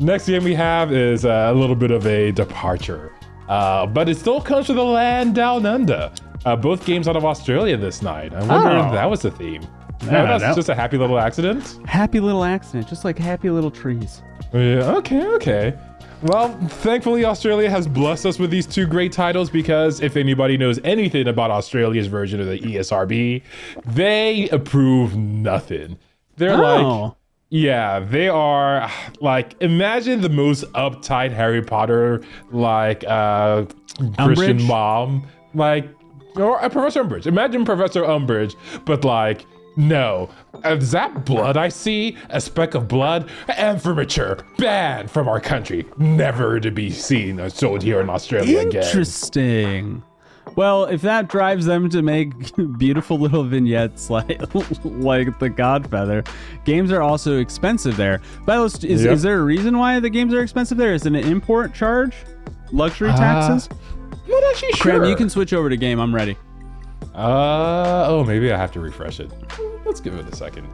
Next game we have is a little bit of a departure, but it still comes from the land down under. Both games out of Australia this night. I wonder if that was the theme. No, that's just a happy little accident. Happy little accident, just like happy little trees. Yeah, okay. Well, thankfully Australia has blessed us with these two great titles because if anybody knows anything about Australia's version of the ESRB, they approve nothing. They're like, yeah, they are like, imagine the most uptight Harry Potter, like Christian mom, like, or Professor Umbridge. Imagine Professor Umbridge, but like, no, is that blood I see? A speck of blood? And for mature, banned from our country, never to be seen or sold here in Australia again. Interesting. Well, if that drives them to make beautiful little vignettes like The Godfather, games are also expensive there. But is there a reason why the games are expensive there? Is it an import charge? Luxury taxes? I'm not actually sure. Cram, you can switch over to game. I'm ready. Maybe I have to refresh it. Let's give it a second.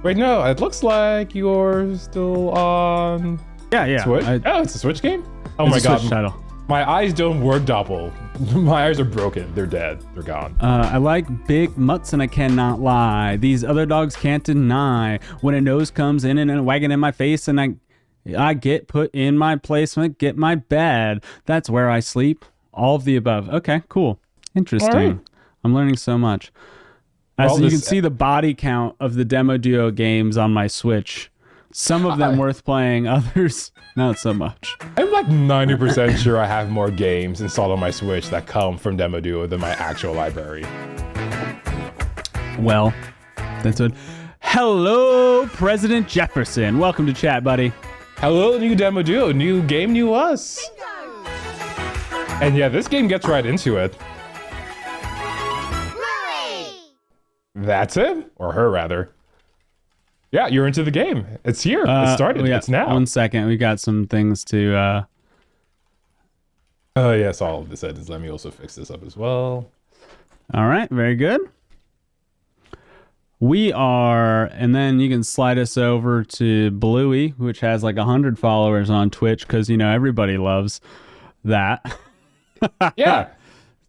Wait, no, it looks like you're still on. Yeah. Switch? It's a Switch game? Oh my god. Switch title. My eyes don't work, Doppl. My eyes are broken. They're dead. They're gone. I like big mutts and I cannot lie. These other dogs can't deny. When a nose comes in and a wagging in my face and I get put in my place when I get my bed. That's where I sleep. All of the above. Okay, cool. Interesting. Right. I'm learning so much. So you can see the body count of the DemoDuo games on my Switch. Some of them worth playing, others not so much. I'm like 90% sure I have more games installed on my Switch that come from DemoDuo than my actual library. Well, that's what. Hello, President Jefferson. Welcome to chat, buddy. Hello, new DemoDuo. New game, new us. Bingo. And yeah, this game gets right into it. That's it, or her rather. Yeah, you're into the game. It's here. It started. It's now. 1 second. We got some things to. Oh yes, all of this is. Let me also fix this up as well. All right, very good. We are, and then you can slide us over to Bluey, which has like 100 followers on Twitch because everybody loves that. Yeah,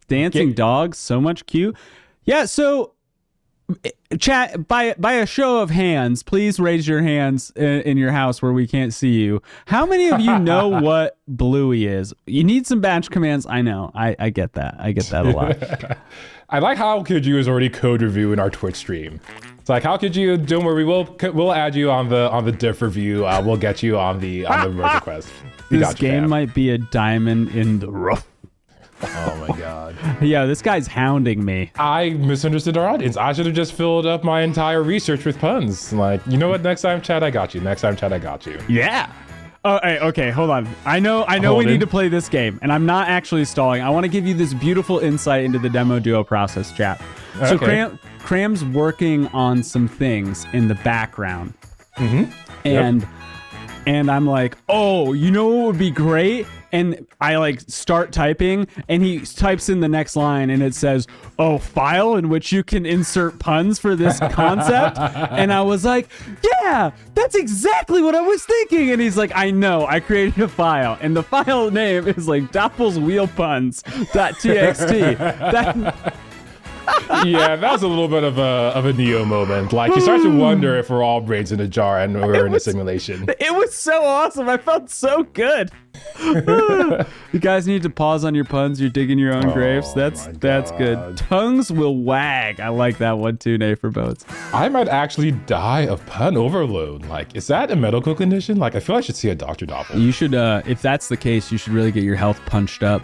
dancing dogs, so much cute. Yeah, so. Chat, by a show of hands, please raise your hands in your house where we can't see you. How many of you know what Bluey is? You need some batch commands. I know. I get that. I get that a lot. I like how could you is already code review in our Twitch stream. It's like, how could you? Don't worry, we'll add you on the diff review. We'll get you on the merge request. This game might be a diamond in the rough. Oh my god. Yeah, this guy's hounding me. I misunderstood our audience. I should have just filled up my entire research with puns. Like, you know what? Next time, chat, I got you. Next time, chat, I got you. Yeah. Oh, hey, okay, hold on. I know we need to play this game, and I'm not actually stalling. I want to give you this beautiful insight into the DemoDuo process, chat. So Cram's working on some things in the background. Mm-hmm. And I'm like, oh, you know what would be great? And I like start typing and he types in the next line and it says, oh, file in which you can insert puns for this concept. And I was like, yeah, that's exactly what I was thinking. And he's like, I know, I created a file. And the file name is like Doppel's Wheel Puns.txt. Yeah, that was a little bit of a Neo moment. Like, you start to wonder if we're all brains in a jar and we're in a simulation. It was so awesome. I felt so good. You guys need to pause on your puns. You're digging your own graves. That's good. Tongues will wag. I like that one too, Nate, for boats. I might actually die of pun overload. Like, is that a medical condition? Like, I feel I should see a doctor, Doppl. You should, if that's the case, you should really get your health punched up.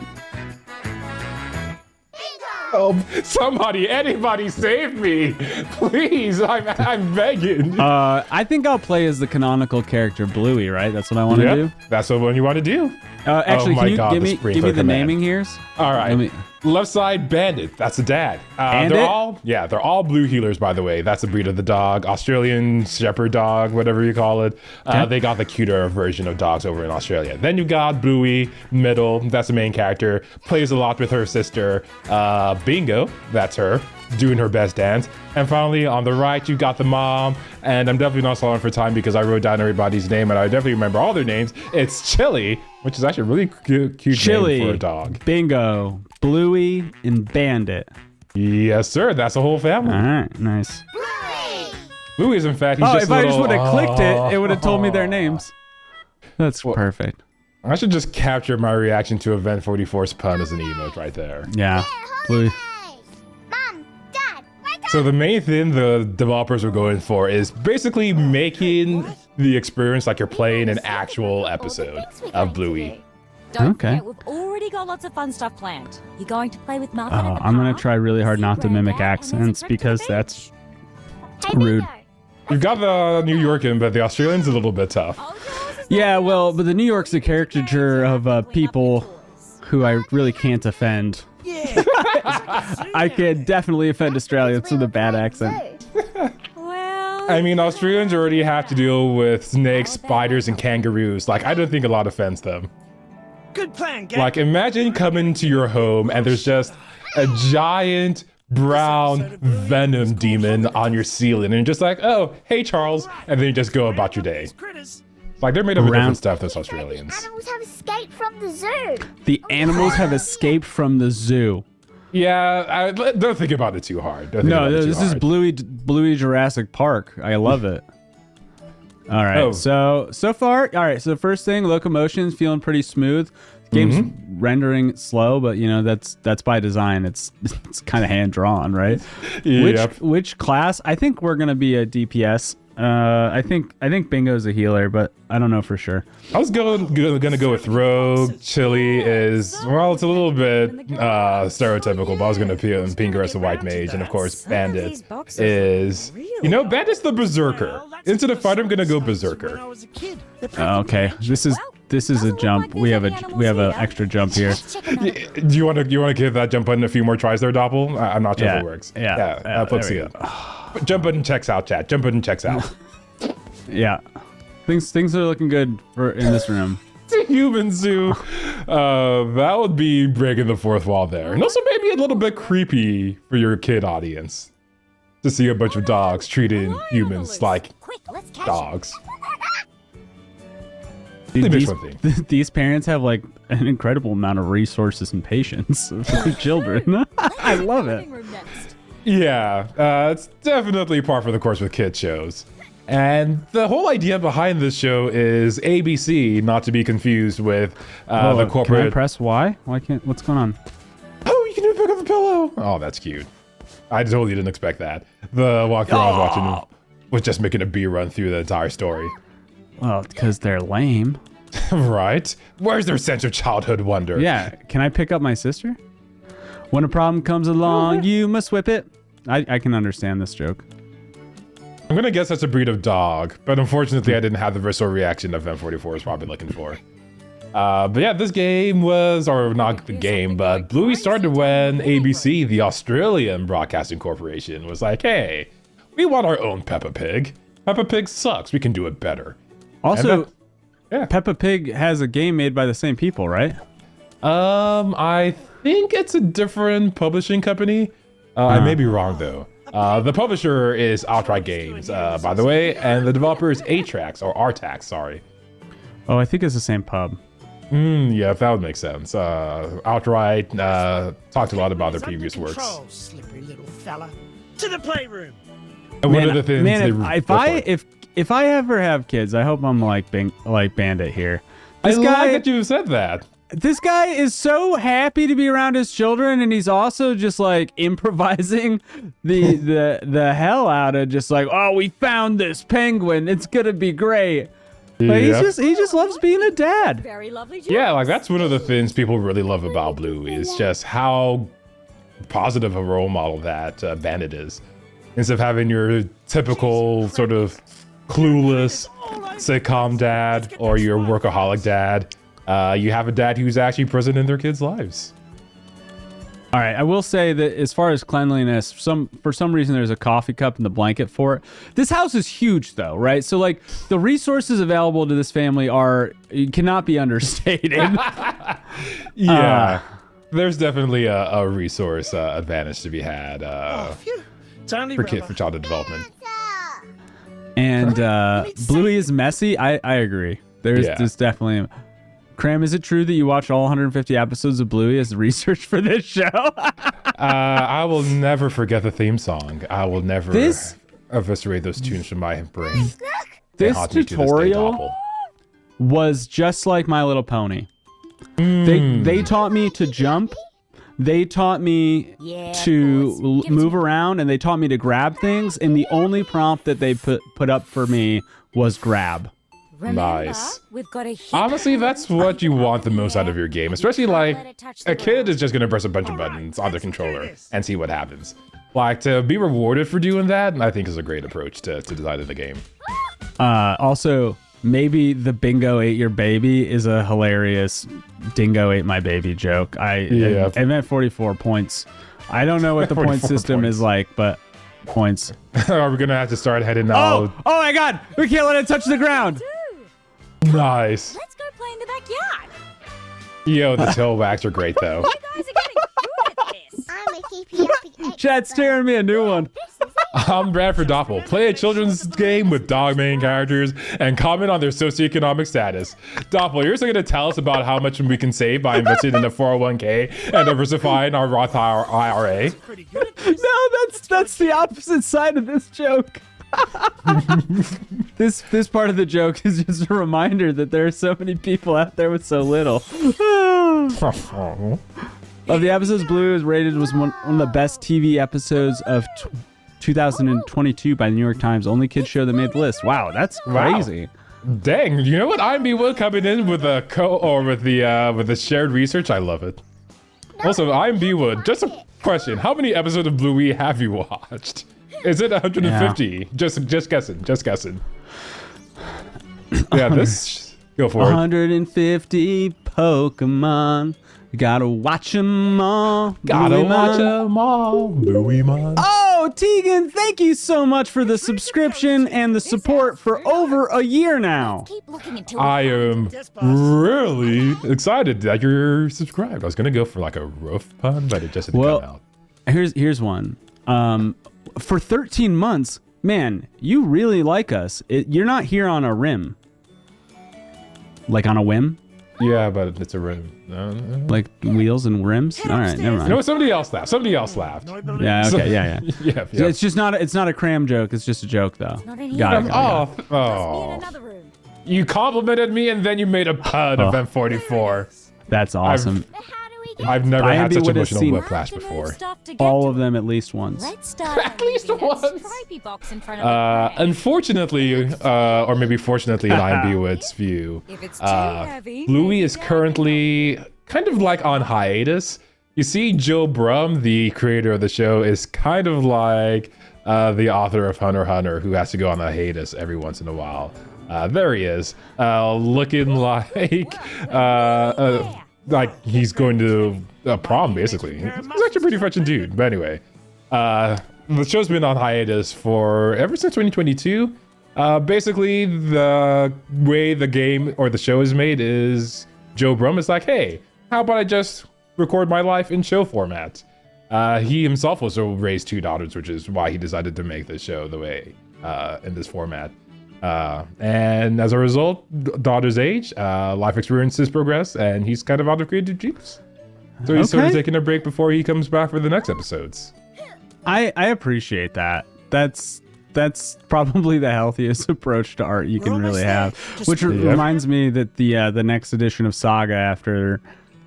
Oh, anybody save me, please! I'm begging. I think I'll play as the canonical character Bluey, right? That's what I want to do. That's what you want to do. Actually, can you give me the naming here? All right. Left side, Bandit. That's the dad. They're all blue heelers, by the way. That's the breed of the dog. Australian Shepherd dog, whatever you call it. They got the cuter version of dogs over in Australia. Then you got Bluey, middle. That's the main character. Plays a lot with her sister, Bingo. That's her. doing her best dance. And finally, on the right, you got the mom. And I'm definitely not stalling for time because I wrote down everybody's name and I definitely remember all their names. It's Chili, which is actually a really cute Chili, name for a dog. Bingo, Bluey, and Bandit. Yes, sir. That's the whole family. All right, nice. Bluey is, in fact, he's just if I just would have clicked it, it would have told me their names. That's perfect. I should just capture my reaction to Event 44's pun as an emote right there. Yeah, Bluey. Mom, Dad, wake up! So the main thing the developers were going for is basically making the experience like you're playing an actual episode of Bluey. Don't Okay. forget, we've already got lots of fun stuff planned. You're going to play with Muffin at the I'm gonna park, try really hard see not to mimic Granddad, and there's a accents trip to because the that's Hey, rude. Bingo. You've got the New Yorker, but the Australian's a little bit tough. beach. Oh, yours is Yeah, not well, yours. but the New York's a caricature of people who I really can't offend. Yeah. I can definitely offend Australians with a bad accent. Well, I mean, Australians already have to deal with snakes, spiders, and kangaroos. Like, I don't think a lot offends them. Good plan, gang. Like, imagine coming to your home and there's just a giant brown venom demon on your ceiling, and you're just like, oh, hey, Charles, and then you just go about your day. Critters. Like, they're made of Brown- different stuff, those Australians. Animals have escaped from the zoo. The animals have escaped from the zoo. Yeah, don't think about it too hard. Don't think No, about it too this is hard. Bluey Jurassic Park. I love it. All right, Oh. so far, all right. So first thing, locomotion's feeling pretty smooth. Game's rendering slow, but you know that's by design. It's kind of hand drawn, right? Yep. Which class? I think we're gonna be a DPS. I think Bingo's a healer, but I don't know for sure. I was gonna go with Rogue. Chili is, well, it's a little bit stereotypical, but I was gonna put Pinker as the White Mage, and of course, Bandit is, you know, Bandit's the Berserker. Into the fight, I'm gonna go When Berserker. I was a kid. Okay, this is a jump. We have a extra jump here. Do you want to give that jump button a few more tries there, Doppl? I'm not sure if Yeah, it works. yeah, let's there see we it. Jump button checks out, chat. Jump button checks out. Yeah, things are looking good in this room. It's a human zoo. That would be breaking the fourth wall there, and also maybe a little bit creepy for your kid audience to see a bunch of dogs treating humans like Quick, let's catch dogs. Dude, miss one these parents have like an incredible amount of resources and patience for their children. I love it. Yeah, it's definitely par for the course with kid shows. And the whole idea behind this show is ABC, not to be confused with the corporate. Can I press Y? Why can't? What's going on? Oh, you can even pick up the pillow. Oh, that's cute. I totally didn't expect that. The walkthrough I was watching was just making a bee run through the entire story. Well, because they're lame. Right? Where's their sense of childhood wonder? Yeah. Can I pick up my sister? When a problem comes along, you must whip it. I can understand this joke. I'm gonna guess that's a breed of dog, but unfortunately I didn't have the visceral reaction that M44 is probably looking for. But yeah, this game was, or not the game, but Bluey started when ABC, the Australian Broadcasting Corporation, was like, hey, we want our own Peppa Pig. Peppa Pig sucks, we can do it better. Also, Yeah. Peppa Pig has a game made by the same people, right? I think it's a different publishing company. I may be wrong though. The publisher is Outright Games, by the way, and the developer is A-Trax, or R-Tax, sorry. Oh, I think it's the same pub. Yeah, that would make sense. Outright talked a lot about their previous Under works. control, slippery little fella. To the playroom. And one of the things man, they if I ever have kids, I hope I'm like Bandit here. I This like guy, that you said that. this guy is so happy to be around his children, and he's also just like improvising the hell out of just like, oh, we found this penguin, it's gonna be great. Like, Yeah. he just loves being a dad. Very lovely. Yeah, like that's one of the things people really love about Bluey is just how positive a role model that Bandit is. Instead of having your typical sort of clueless sitcom dad or your workaholic dad, you have a dad who's actually present in their kids' lives. All right, I will say that as far as cleanliness, for some reason there's a coffee cup in the blanket for it. This house is huge though, right? So like the resources available to this family cannot be understated. Yeah. there's definitely a resource advantage to be had Phew. It's only for rubber. childhood development. And Bluey is messy. I agree. There's definitely. Kram, is it true that you watched all 150 episodes of Bluey as research for this show? I will never forget the theme song. I will never eviscerate those tunes from my brain. This tutorial was just like My Little Pony. They taught me to jump. They taught me to move around, and they taught me to grab things. And the only prompt that they put up for me was grab. Nice. We've got a Honestly, that's what you want the most out of your game, especially like a kid is just gonna press a bunch of buttons on the controller and see what happens. Like, to be rewarded for doing that, I think is a great approach to designing the game. Also, maybe the bingo ate your baby is a hilarious dingo ate my baby joke. I meant 44 points. I don't know what the point system is like, but points. Are we gonna have to start heading out? Oh my god! We can't let it touch the ground! Nice. Let's go play in the backyard. Yo, the tail wags are great though. You guys are getting good at this. I'm a keepy uppy Chat's tearing me a new one. I'm Bradford Doppl. Play a children's game with dog main characters and comment on their socioeconomic status. Doppl, you're also going to tell us about how much we can save by investing in a 401k and diversifying our Roth IRA. Pretty good at this. No, that's the opposite side of this joke. This part of the joke is just a reminder that there are so many people out there with so little. Of the episodes, Blue is rated as one of the best TV episodes of 2022 by the New York Times. Only kids show that made the list. Wow, that's crazy. Dang, you know what? IMB will coming in with a with the shared research. I love it. Also, IMB Wood, just a question. How many episodes of Bluey have you watched? Is it 150? Yeah. Just guessing. Yeah, go for it. 150 Pokemon. Gotta watch them all. Gotta watch them all. Bluey-mon. Oh, Tegan, thank you so much for the subscription and the support for over a year now. Keep looking until I am really excited that you're subscribed. I was gonna go for like a roof pun, but it just didn't come out. Here's one. For 13 months, man, you really like us. You're not here on a rim. Like on a whim? Yeah, but it's a rim. Like wheels and rims? All right, never mind. No, somebody else laughed. Yeah, okay, yeah. Yeah. It's not a cram joke. It's just a joke, though. Got it. Oh. You complimented me and then you made a pun of M44. That's awesome. I've never had such emotional whiplash before. All of them at least once. At least once. Unfortunately, or maybe fortunately in IMB Wood's view, Bluey is currently kind of like on hiatus. You see, Joe Brum, the creator of the show, is kind of like the author of Hunter x Hunter, who has to go on a hiatus every once in a while. There he is, looking like he's going to a prom, basically. He's actually a pretty fetching dude. But anyway, the show's been on hiatus for ever since 2022. Basically, the way the game or the show is made is Joe Brum is like, hey, how about I just record my life in show format? He himself also raised 2 daughters, which is why he decided to make the show the way in this format. And as a result, daughter's age, life experiences progress, and he's kind of out of creative juice. So he's sort of taking a break before he comes back for the next episodes. I appreciate that. That's probably the healthiest approach to art you can really have. Which reminds me that the next edition of Saga, after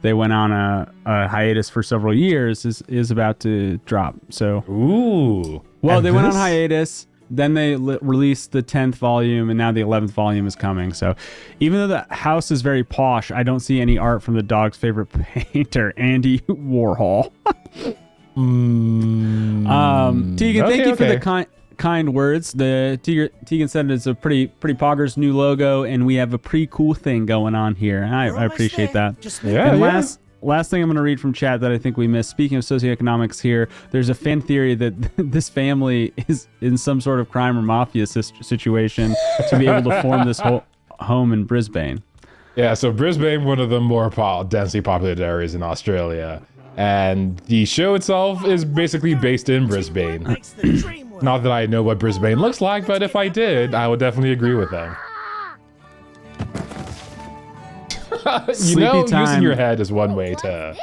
they went on a hiatus for several years, is about to drop. So they went on hiatus. Then they released the 10th volume, and now the 11th volume is coming. So even though the house is very posh, I don't see any art from the dog's favorite painter, Andy Warhol. Tegan, thank you for the kind words. Tegan said it's a pretty poggers new logo, and we have a pretty cool thing going on here. And I appreciate that. Last thing I'm going to read from chat that I think we missed. Speaking of socioeconomics here, there's a fan theory that this family is in some sort of crime or mafia situation to be able to form this whole home in Brisbane. Yeah, so Brisbane, one of the more densely populated areas in Australia. And the show itself is basically based in Brisbane. Makes the dream work. Not that I know what Brisbane looks like, but if I did, I would definitely agree with them. You know, Sleepy using time. your head is one way to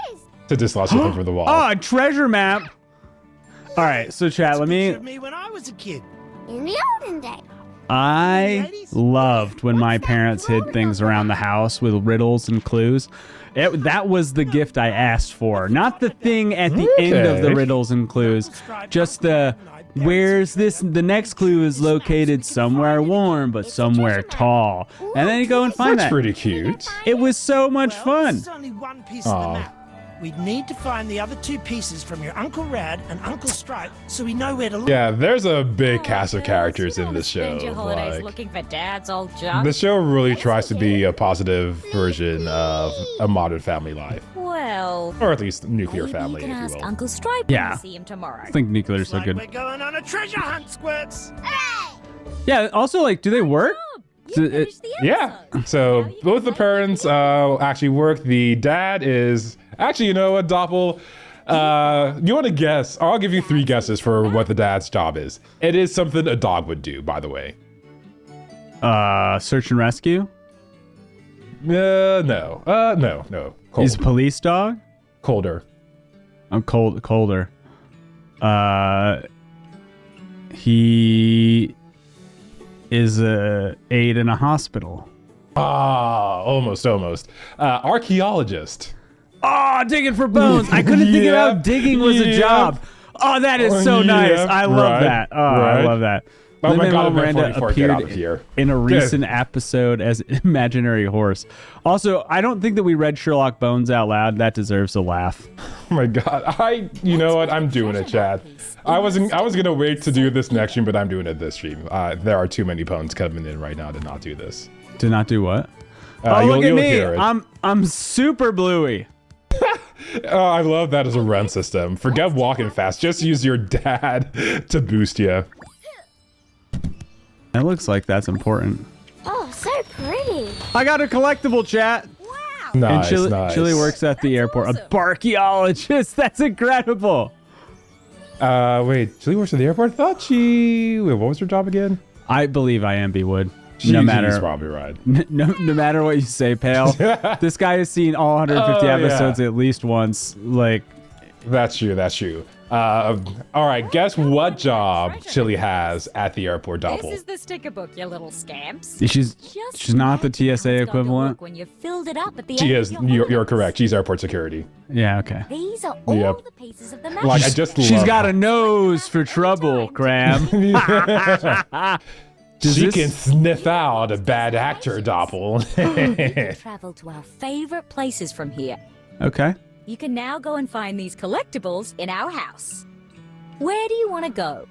dislodge something from the wall. Oh, a treasure map. All right, so chat, let Picture me. of me when I was a kid. In the olden days. I loved when my parents hid things around the house with riddles and clues. That was the gift I asked for, not the thing at the end of the Okay. riddles and clues. Just the where's this? The next clue is located somewhere warm, but somewhere tall, and then you go and find That's that. pretty cute. It was so much fun. There's only one piece of Aw. the map. We'd need to find the other two pieces from your Uncle Rad and Uncle Stripe so we know where to look. Yeah, there's a big Oh, cast of girls, characters you in don't this show. Spend your holidays Like, looking for Dad's old junk. the show really tries to be a positive version of a modern family life, Well, or at least nuclear maybe family, you can if ask you will. Uncle Stripe Yeah. when you see him tomorrow. I think nuclear's so Like good. we're going on a treasure hunt, Squirts. Yeah. Also, like, do they work? You So it- finished the Yeah. episode. So Now you both can the play parents actually work. The dad is actually, you know what, Doppl? You want to guess? I'll give you 3 guesses for what the dad's job is. It is something a dog would do, by the way. Search and rescue. No. Cold. He's a police dog. Colder. I'm colder. He is a aide in a hospital. Ah, almost. Archaeologist. Oh, digging for bones. I couldn't think of how digging was a Yeah. job. Oh, that is so nice. Yeah, I love right, that. Oh, I right. love that. Oh my Lin-Manuel God, Event Miranda 44, get out of appeared here. in a Good. recent episode as imaginary horse. Also, I don't think that we read Sherlock Bones out loud. That deserves a laugh. Oh my God. You know what? I'm doing it, Chad. I was gonna wait to do this next stream, but I'm doing it this stream. There are too many bones coming in right now to not do this. Did not do what? You'll look at me. hear it. I'm super Bluey. Oh, I love that as a run system. Forget walking fast. Just use your dad to boost you. That looks like that's important. Oh, so pretty. I got a collectible, chat. Wow. Nice, and nice. Chili works at the airport. awesome. A barchaeologist. That's incredible. Wait, Chili works at the airport? I thought wait, what was her job again? I believe I am B-Wood. She's No matter probably right. no matter what you say, Pale. This guy has seen all 150 Oh, yeah. episodes at least once. Like, That's true. All right, guess what job Chili has at the airport, This Doppl? is the sticker book, you little scamps. she's Just not the imagine how TSA it's going to equivalent. look when you filled it up at the She end is. of your You're holidays. correct. She's airport security. Yeah, okay. These are all Yep. the pieces of the map. Like, I just She's love got a nose for trouble, Cram. Does She this- can sniff out a bad actor, Doppl. Travel to our favorite places from here. Okay. You can now go and find these collectibles in our house. Where do you want to go?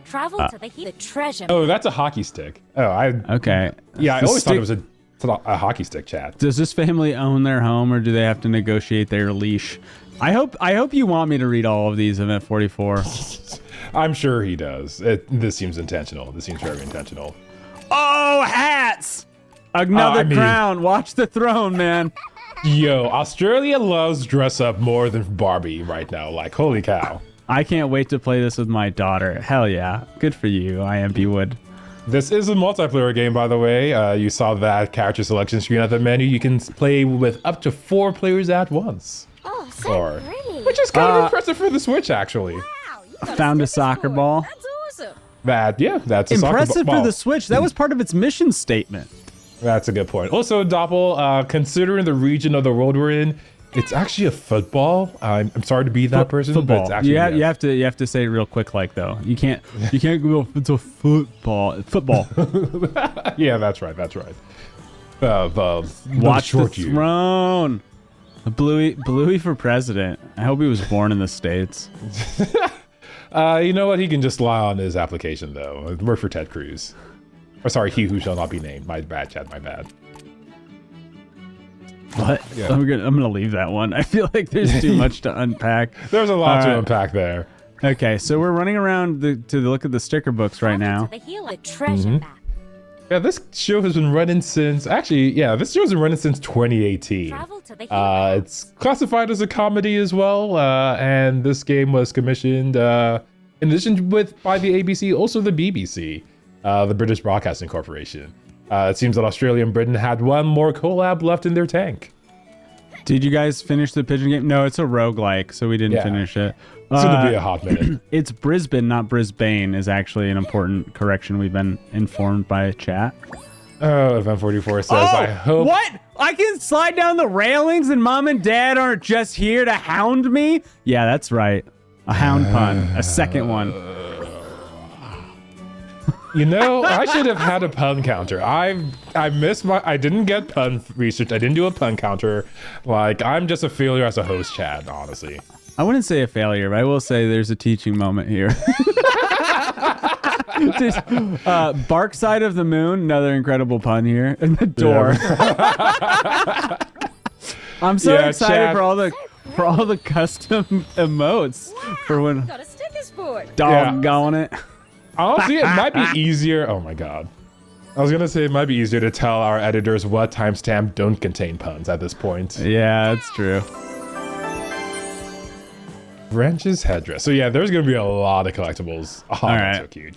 Travel to the treasure. Oh, that's a hockey stick. Oh, Okay. yeah, I The always thought it stick- was a hockey stick, chat. Does this family own their home, or do they have to negotiate their leash? I hope you want me to read all of these Event 44. I'm sure he does. This seems intentional. This seems very intentional. Oh, hats! Another I mean- crown. Watch the throne, man. Yo, Australia loves dress up more than Barbie right now. Like, holy cow. I can't wait to play this with my daughter. Hell yeah. Good for you, I am B-Wood. This is a multiplayer game, by the way. You saw that character selection screen at the menu. You can play with up to 4 players at once. Oh, so Or- pretty. Which is kind of impressive for the Switch, actually. Wow, you got Found a sticker soccer board. ball. That's awesome. That's a Impressive soccer ball. for the Switch. That was part of its mission statement. That's a good point. Also, Doppl, considering the region of the world we're in, it's actually a football. I'm sorry to be that person, but Football. it's actually You have to say it real quick, like though. You can't go. It's a football. Football. Yeah, that's right. Watch the throne. Bluey for president. I hope he was born in the States. You know what? He can just lie on his application, though. Work for Ted Cruz. Or sorry, he who shall not be named. My bad, Chad. My bad. What? Yeah. I'm gonna leave that one. I feel like there's too much to unpack. There's a lot to Alright. unpack there. Okay, so we're running around to look at the sticker books right now. To the treasure map. Yeah, this show has been running since, this show's been running since 2018. Travel to the hero It's classified as a comedy as well, and this game was commissioned, in addition by the ABC, also the BBC, the British Broadcasting Corporation. It seems that Australia and Britain had one more collab left in their tank. Did you guys finish the pigeon game? No, it's a roguelike, so we didn't finish it. It's going to be a hot minute. It's Brisbane, not Brisbane, is actually an important correction we've been informed by chat. Oh, Event 44 says, I hope... What? I can slide down the railings and mom and dad aren't just here to hound me? Yeah, that's right. A hound pun. A second one. You know, I should have had a pun counter. I didn't get pun research. I didn't do a pun counter. Like, I'm just a failure as a host, Chad, honestly. I wouldn't say a failure, but I will say there's a teaching moment here. Bark Side of the Moon, another incredible pun here. And the door. Yeah. I'm so excited Chad, for all the custom emotes for when got a sticker sport. doggone it. Honestly, it might be easier. Oh my god. I was going to say it might be easier to tell our editors what timestamp don't contain puns at this point. Yeah, that's true. Wrench's headdress. So yeah, there's going to be a lot of collectibles. Oh, All that's right. so cute.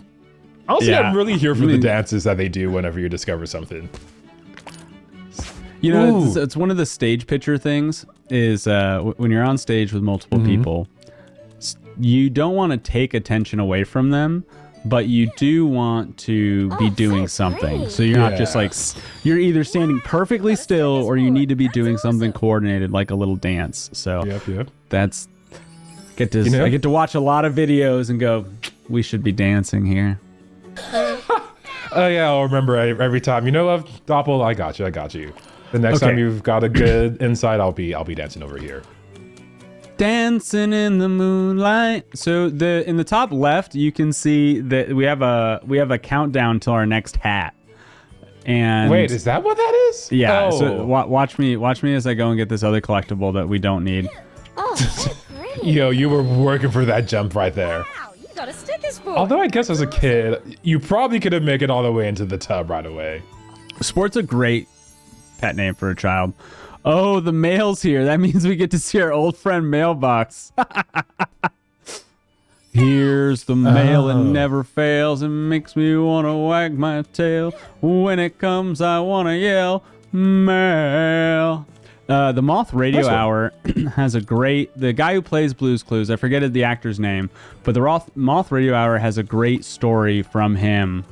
Honestly, Yeah. I'm really here for the dances that they do whenever you discover something. You know, Ooh. it's one of the stage picture things is when you're on stage with multiple people, you don't want to take attention away from them, but you do want to be doing something. great. So you're not just Yeah. like, you're either standing perfectly still or you need to be doing something coordinated like a little dance. So Yep. that's, I know? get to watch a lot of videos and go, we should be dancing here. Oh yeah, I'll remember every time. You know what, Doppl, I got you. The next Okay. time you've got a good insight, I'll be dancing over here. Dancing in the moonlight. So in the top left, you can see that we have a countdown till our next hat. And Wait, is that what that is? yeah. Oh. So watch me as I go and get this other collectible that we don't need. Oh, so pretty. Yo, you were working for that jump right there. Wow, you got a sticker sport. Although I guess as a kid, you probably could have made it all the way into the tub right away. Sport's a great pet name for a child. Oh, the mail's here. That means we get to see our old friend Mailbox. Here's the mail, it never fails. It makes me want to wag my tail. When it comes, I want to yell, mail. The Moth Radio Nice one. Hour has the guy who plays Blue's Clues, I forget the actor's name, but the Moth Radio Hour has a great story from him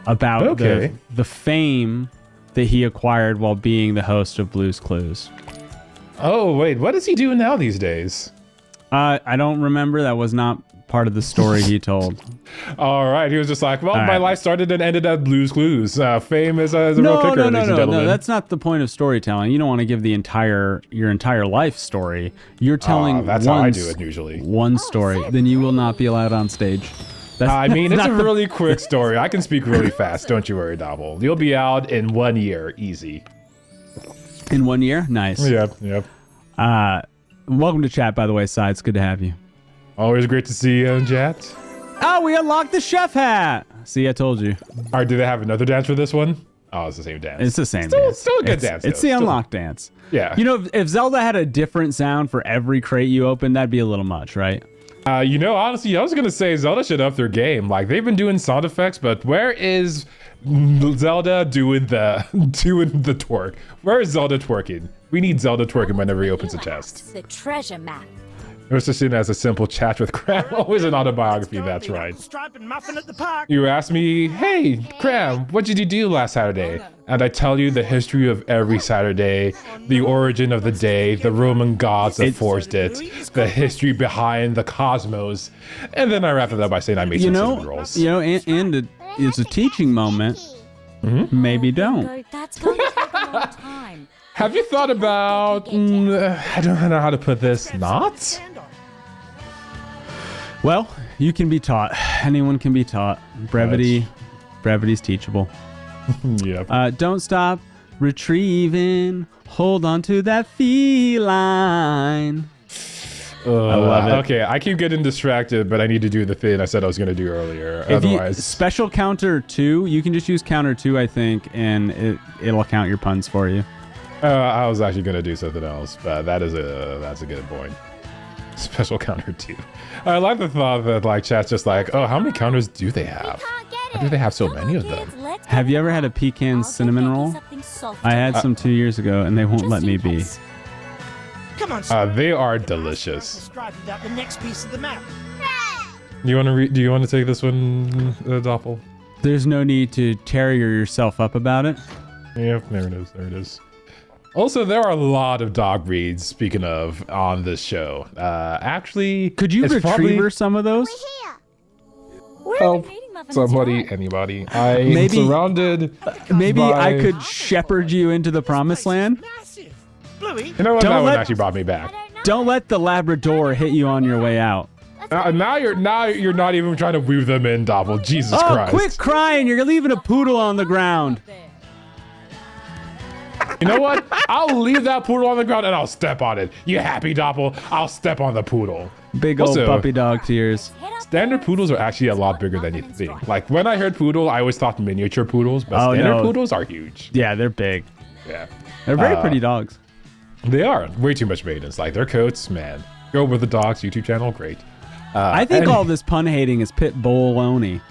about the fame that he acquired while being the host of Blue's Clues. Oh, wait, what is he doing now these days? I don't remember. That was not part of the story he told. All right, he was just like, well, All my right. life started and ended at Blue's Clues. Fame is a real kicker, ladies and gentlemen. No. That's not the point of storytelling. You don't want to give your entire life story. You're telling that's how I do it usually. one story. Then you will not be allowed on stage. I mean, it's not a really quick story. I can speak really fast. Don't you worry, Doppl. You'll be out in 1 year, easy. In 1 year? Nice. Yep. Welcome to chat, by the way, Side. It's good to have you. Always great to see you, Jet. Oh, we unlocked the chef hat. See, I told you. All right, do they have another dance for this one? Oh, it's the same dance. It's the same Still dance. a good It's- dance, It's though. the Still- unlock dance. Yeah. You know, if Zelda had a different sound for every crate you opened, that'd be a little much, right? Honestly, I was gonna say Zelda should up their game. Like they've been doing sound effects, but where is Zelda doing the twerk? Where is Zelda twerking? We need Zelda twerking whenever he opens a chest. The treasure map. It was just seen as a simple chat with Kram. Always an autobiography. That's right. Stripe and muffin at the park. You asked me, hey, Kram, what did you do last Saturday? And I tell you the history of every Saturday, the origin of the day, the Roman gods that forged it, the history behind the cosmos. And then I wrapped it up by saying I made some cinnamon rolls. And it's a teaching moment. Maybe don't. Go, that's going to take a long time. Have you thought about, I don't know how to put this, not? Well, you can be taught. Anyone can be taught. Brevity's teachable. Yep. Don't stop retrieving. Hold on to that feline. love it. Okay, I keep getting distracted, but I need to do the thing I said I was going to do earlier. Otherwise, special counter 2, you can just use counter 2, I think, and it'll count your puns for you. I was actually going to do something else, but that's a good point. Special counter 2. I like the thought that like chat's just like, oh, how many counters do they have? Why do they have so many of them? Have you ever had a pecan cinnamon roll? I had some 2 years ago, and they won't let me be. Come on, they are delicious. Stripe about the next piece of the map. Do you want to take this one, Doppl? There's no need to tear yourself up about it. Yep, there it is. There it is. Also, there are a lot of dog breeds, speaking of, on this show. Actually, could you retriever some of those? Help somebody, anybody. I'm surrounded. Maybe I could shepherd you into the promised land. Massive. Bluey, You know what? That one actually brought me back. Don't let the Labrador hit you on your way out. Now you're not even trying to woo them in, Doppl. Jesus Christ. Quit crying. You're leaving a poodle on the ground. You know what? I'll leave that poodle on the ground and I'll step on it. You happy, Doppl? I'll step on the poodle. Big old puppy dog tears. Standard poodles are actually a lot bigger than you think. Like, when I heard poodle, I always thought miniature poodles, but standard poodles are huge. Yeah, they're big. Yeah. They're very pretty dogs. They are. Way too much maintenance. Like, their coats, man. Go with the Dogs YouTube channel, great. I think all this pun hating is pit bull-oney.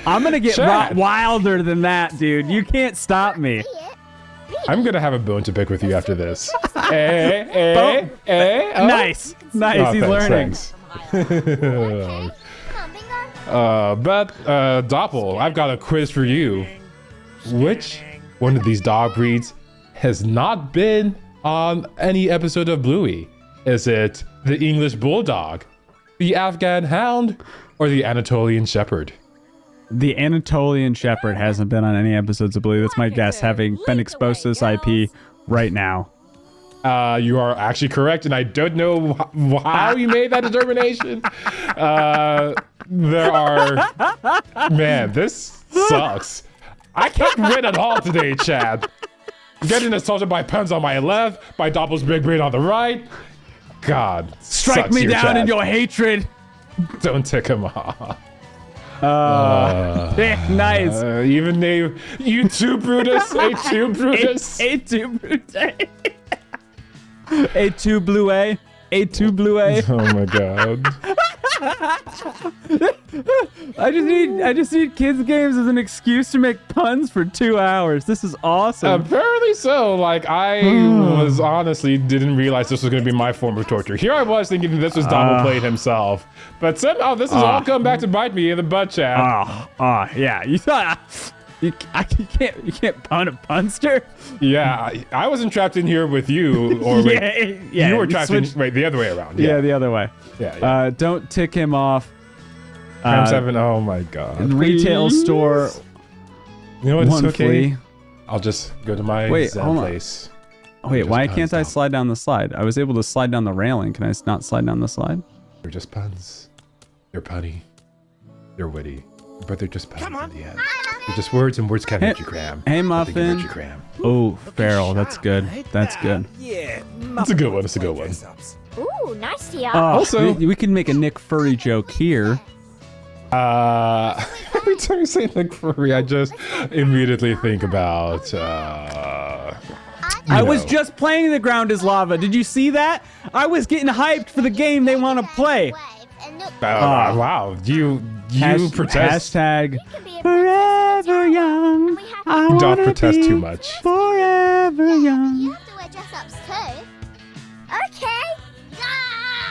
I'm gonna get wilder than that, dude. You can't stop me. I'm gonna have a bone to pick with you after this. Oh. Nice. He's learning. Thanks. But Doppl, I've got a quiz for you. Which one of these dog breeds has not been on any episode of Bluey? Is it the English Bulldog, the Afghan Hound, or the Anatolian Shepherd? The Anatolian Shepherd hasn't been on any episodes of Bluey. That's my guess, having been exposed to this IP right now. You are actually correct, and I don't know how you made that determination. Man, this sucks. I can't win at all today, Chad. Getting assaulted by puns on my left, by Doppel's big brain on the right. God, strike me down in your hatred. Don't tick him off. Nice. Even name you too, Brutus. A2 Brutus. A2 Brutus. A2 Blue A. A2 Blue A. Oh my god. I just need kids games as an excuse to make puns for 2 hours. This is awesome. Apparently so. Like, I was honestly didn't realize this was going to be my form of torture. Here I was thinking this was Doppl played himself, but somehow this has all come back to bite me in the butt, Chad. Yeah. You thought you can't pun a punster? Yeah, I wasn't trapped in here with you, or you were trapped in the other way around. Yeah, the other way. Yeah. Don't tick him off. Cram 7. Oh my god. Retail store. You know what? It's okay. Flea. I'll just go to my Zen place. Wait, why can't I slide down the slide? I was able to slide down the railing. Can I not slide down the slide? They're just puns. They're punny. They're witty. But they're just puns in the end. They're just words, and words can't hurt you, Cram. Hey, Muffin. Oh, Feral. That's good. That's good. Yeah, It's a good one. It's a good one. Ooh, nice here. Also, we can make a Nick Furry joke here. Every time you say Nick Furry, I just immediately think about, I was just playing The Ground is Lava. Did you see that? I was getting hyped for the game they want to play. wow, you protest. Hashtag forever young. I You don't wanna protest be too much. Forever young. You have to wear dress-ups too. Okay.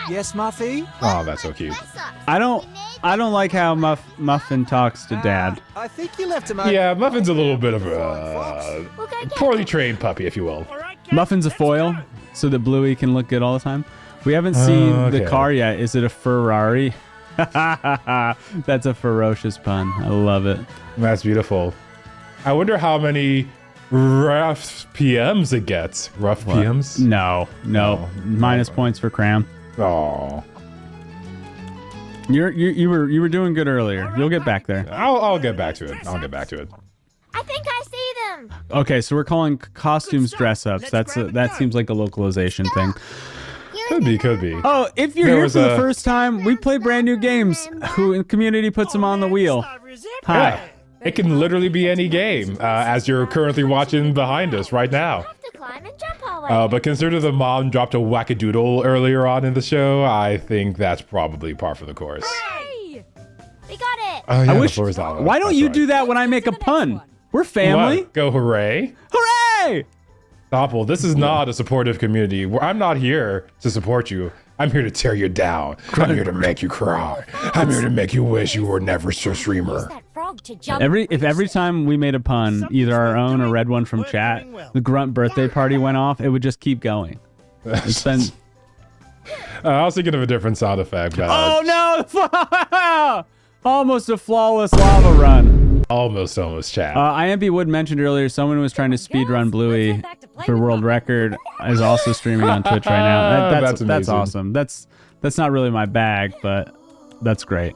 Yes, Muffy? Oh, that's so cute. I don't like how Muffin talks to Dad. I think you left him. Yeah, Muffin's a little bit of a poorly trained puppy, if you will. Muffin's a foil, so that Bluey can look good all the time. We haven't seen the car yet. Is it a Ferrari? That's a ferocious pun. I love it. That's beautiful. I wonder how many rough PMs it gets. Rough PMs? No. Minus points for Cram. Oh. You were doing good earlier. You'll get back there. I'll get back to it. I think I see them. Okay, so we're calling costumes dress-ups. That seems like a localization thing. Could be. Oh, if you're here for the first time, we play brand new games. Who in community puts them on the wheel? Hi. It can literally be any game, as you're currently watching behind us right now. Have to climb and jump our way. But considering the mom dropped a wackadoodle earlier on in the show, I think that's probably par for the course. Hey! We got it. Oh, yeah, I the wish. floor is on. Why don't That's you right. do that when I make a pun? We're family. What? Go hooray. Hooray! Doppl, this is not a supportive community. I'm not here to support you. I'm here to tear you down. I'm here to make you cry. I'm here to make you wish you were never a streamer. That frog to jump. If every time we made a pun, either our own or read one from chat, the grunt birthday party went off, it would just keep going. It's been. I was thinking of a different sound effect. Oh no! Almost a flawless lava run. Almost, chat. IMB Wood mentioned earlier someone was trying to speedrun Bluey for world record is also streaming on Twitch right now. That's amazing. awesome. That's not really my bag, but that's great.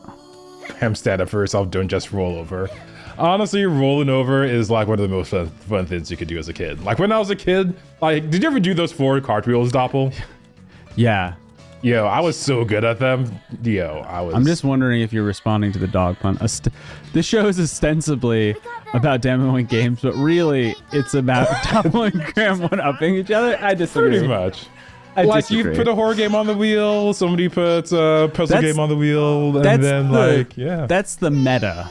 Ham, stand up for yourself. Don't just roll over. Honestly, rolling over is like one of the most fun things you could do as a kid. Like when I was a kid, like, did you ever do those forward cartwheels, Doppl? Yeah. Yo, I was so good at them. Yo, I was. I'm just wondering if you're responding to the dog pun. This show is ostensibly about demoing games, but really it's about Doppl and Kram one-upping each other. I disagree. Pretty much. I Like disagree. you put a horror game on the wheel, somebody puts a puzzle game on the wheel, and then That's the meta.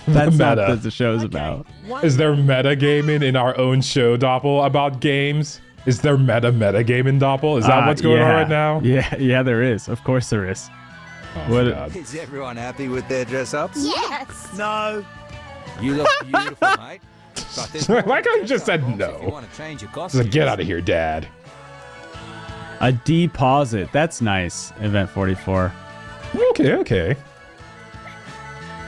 That's meta. not what the show's about. Is there meta gaming in our own show, Doppl, about games? Is there meta gaming, Doppl? Is that what's going on right now? Yeah, there is. Of course there is. Oh my God. Is everyone happy with their dress-ups? Yes. No. You look beautiful, mate. But there's more Like I just said dress-up no. if you want to change your So costume. get out of here, Dad. A deposit. That's nice. Event 44. Okay.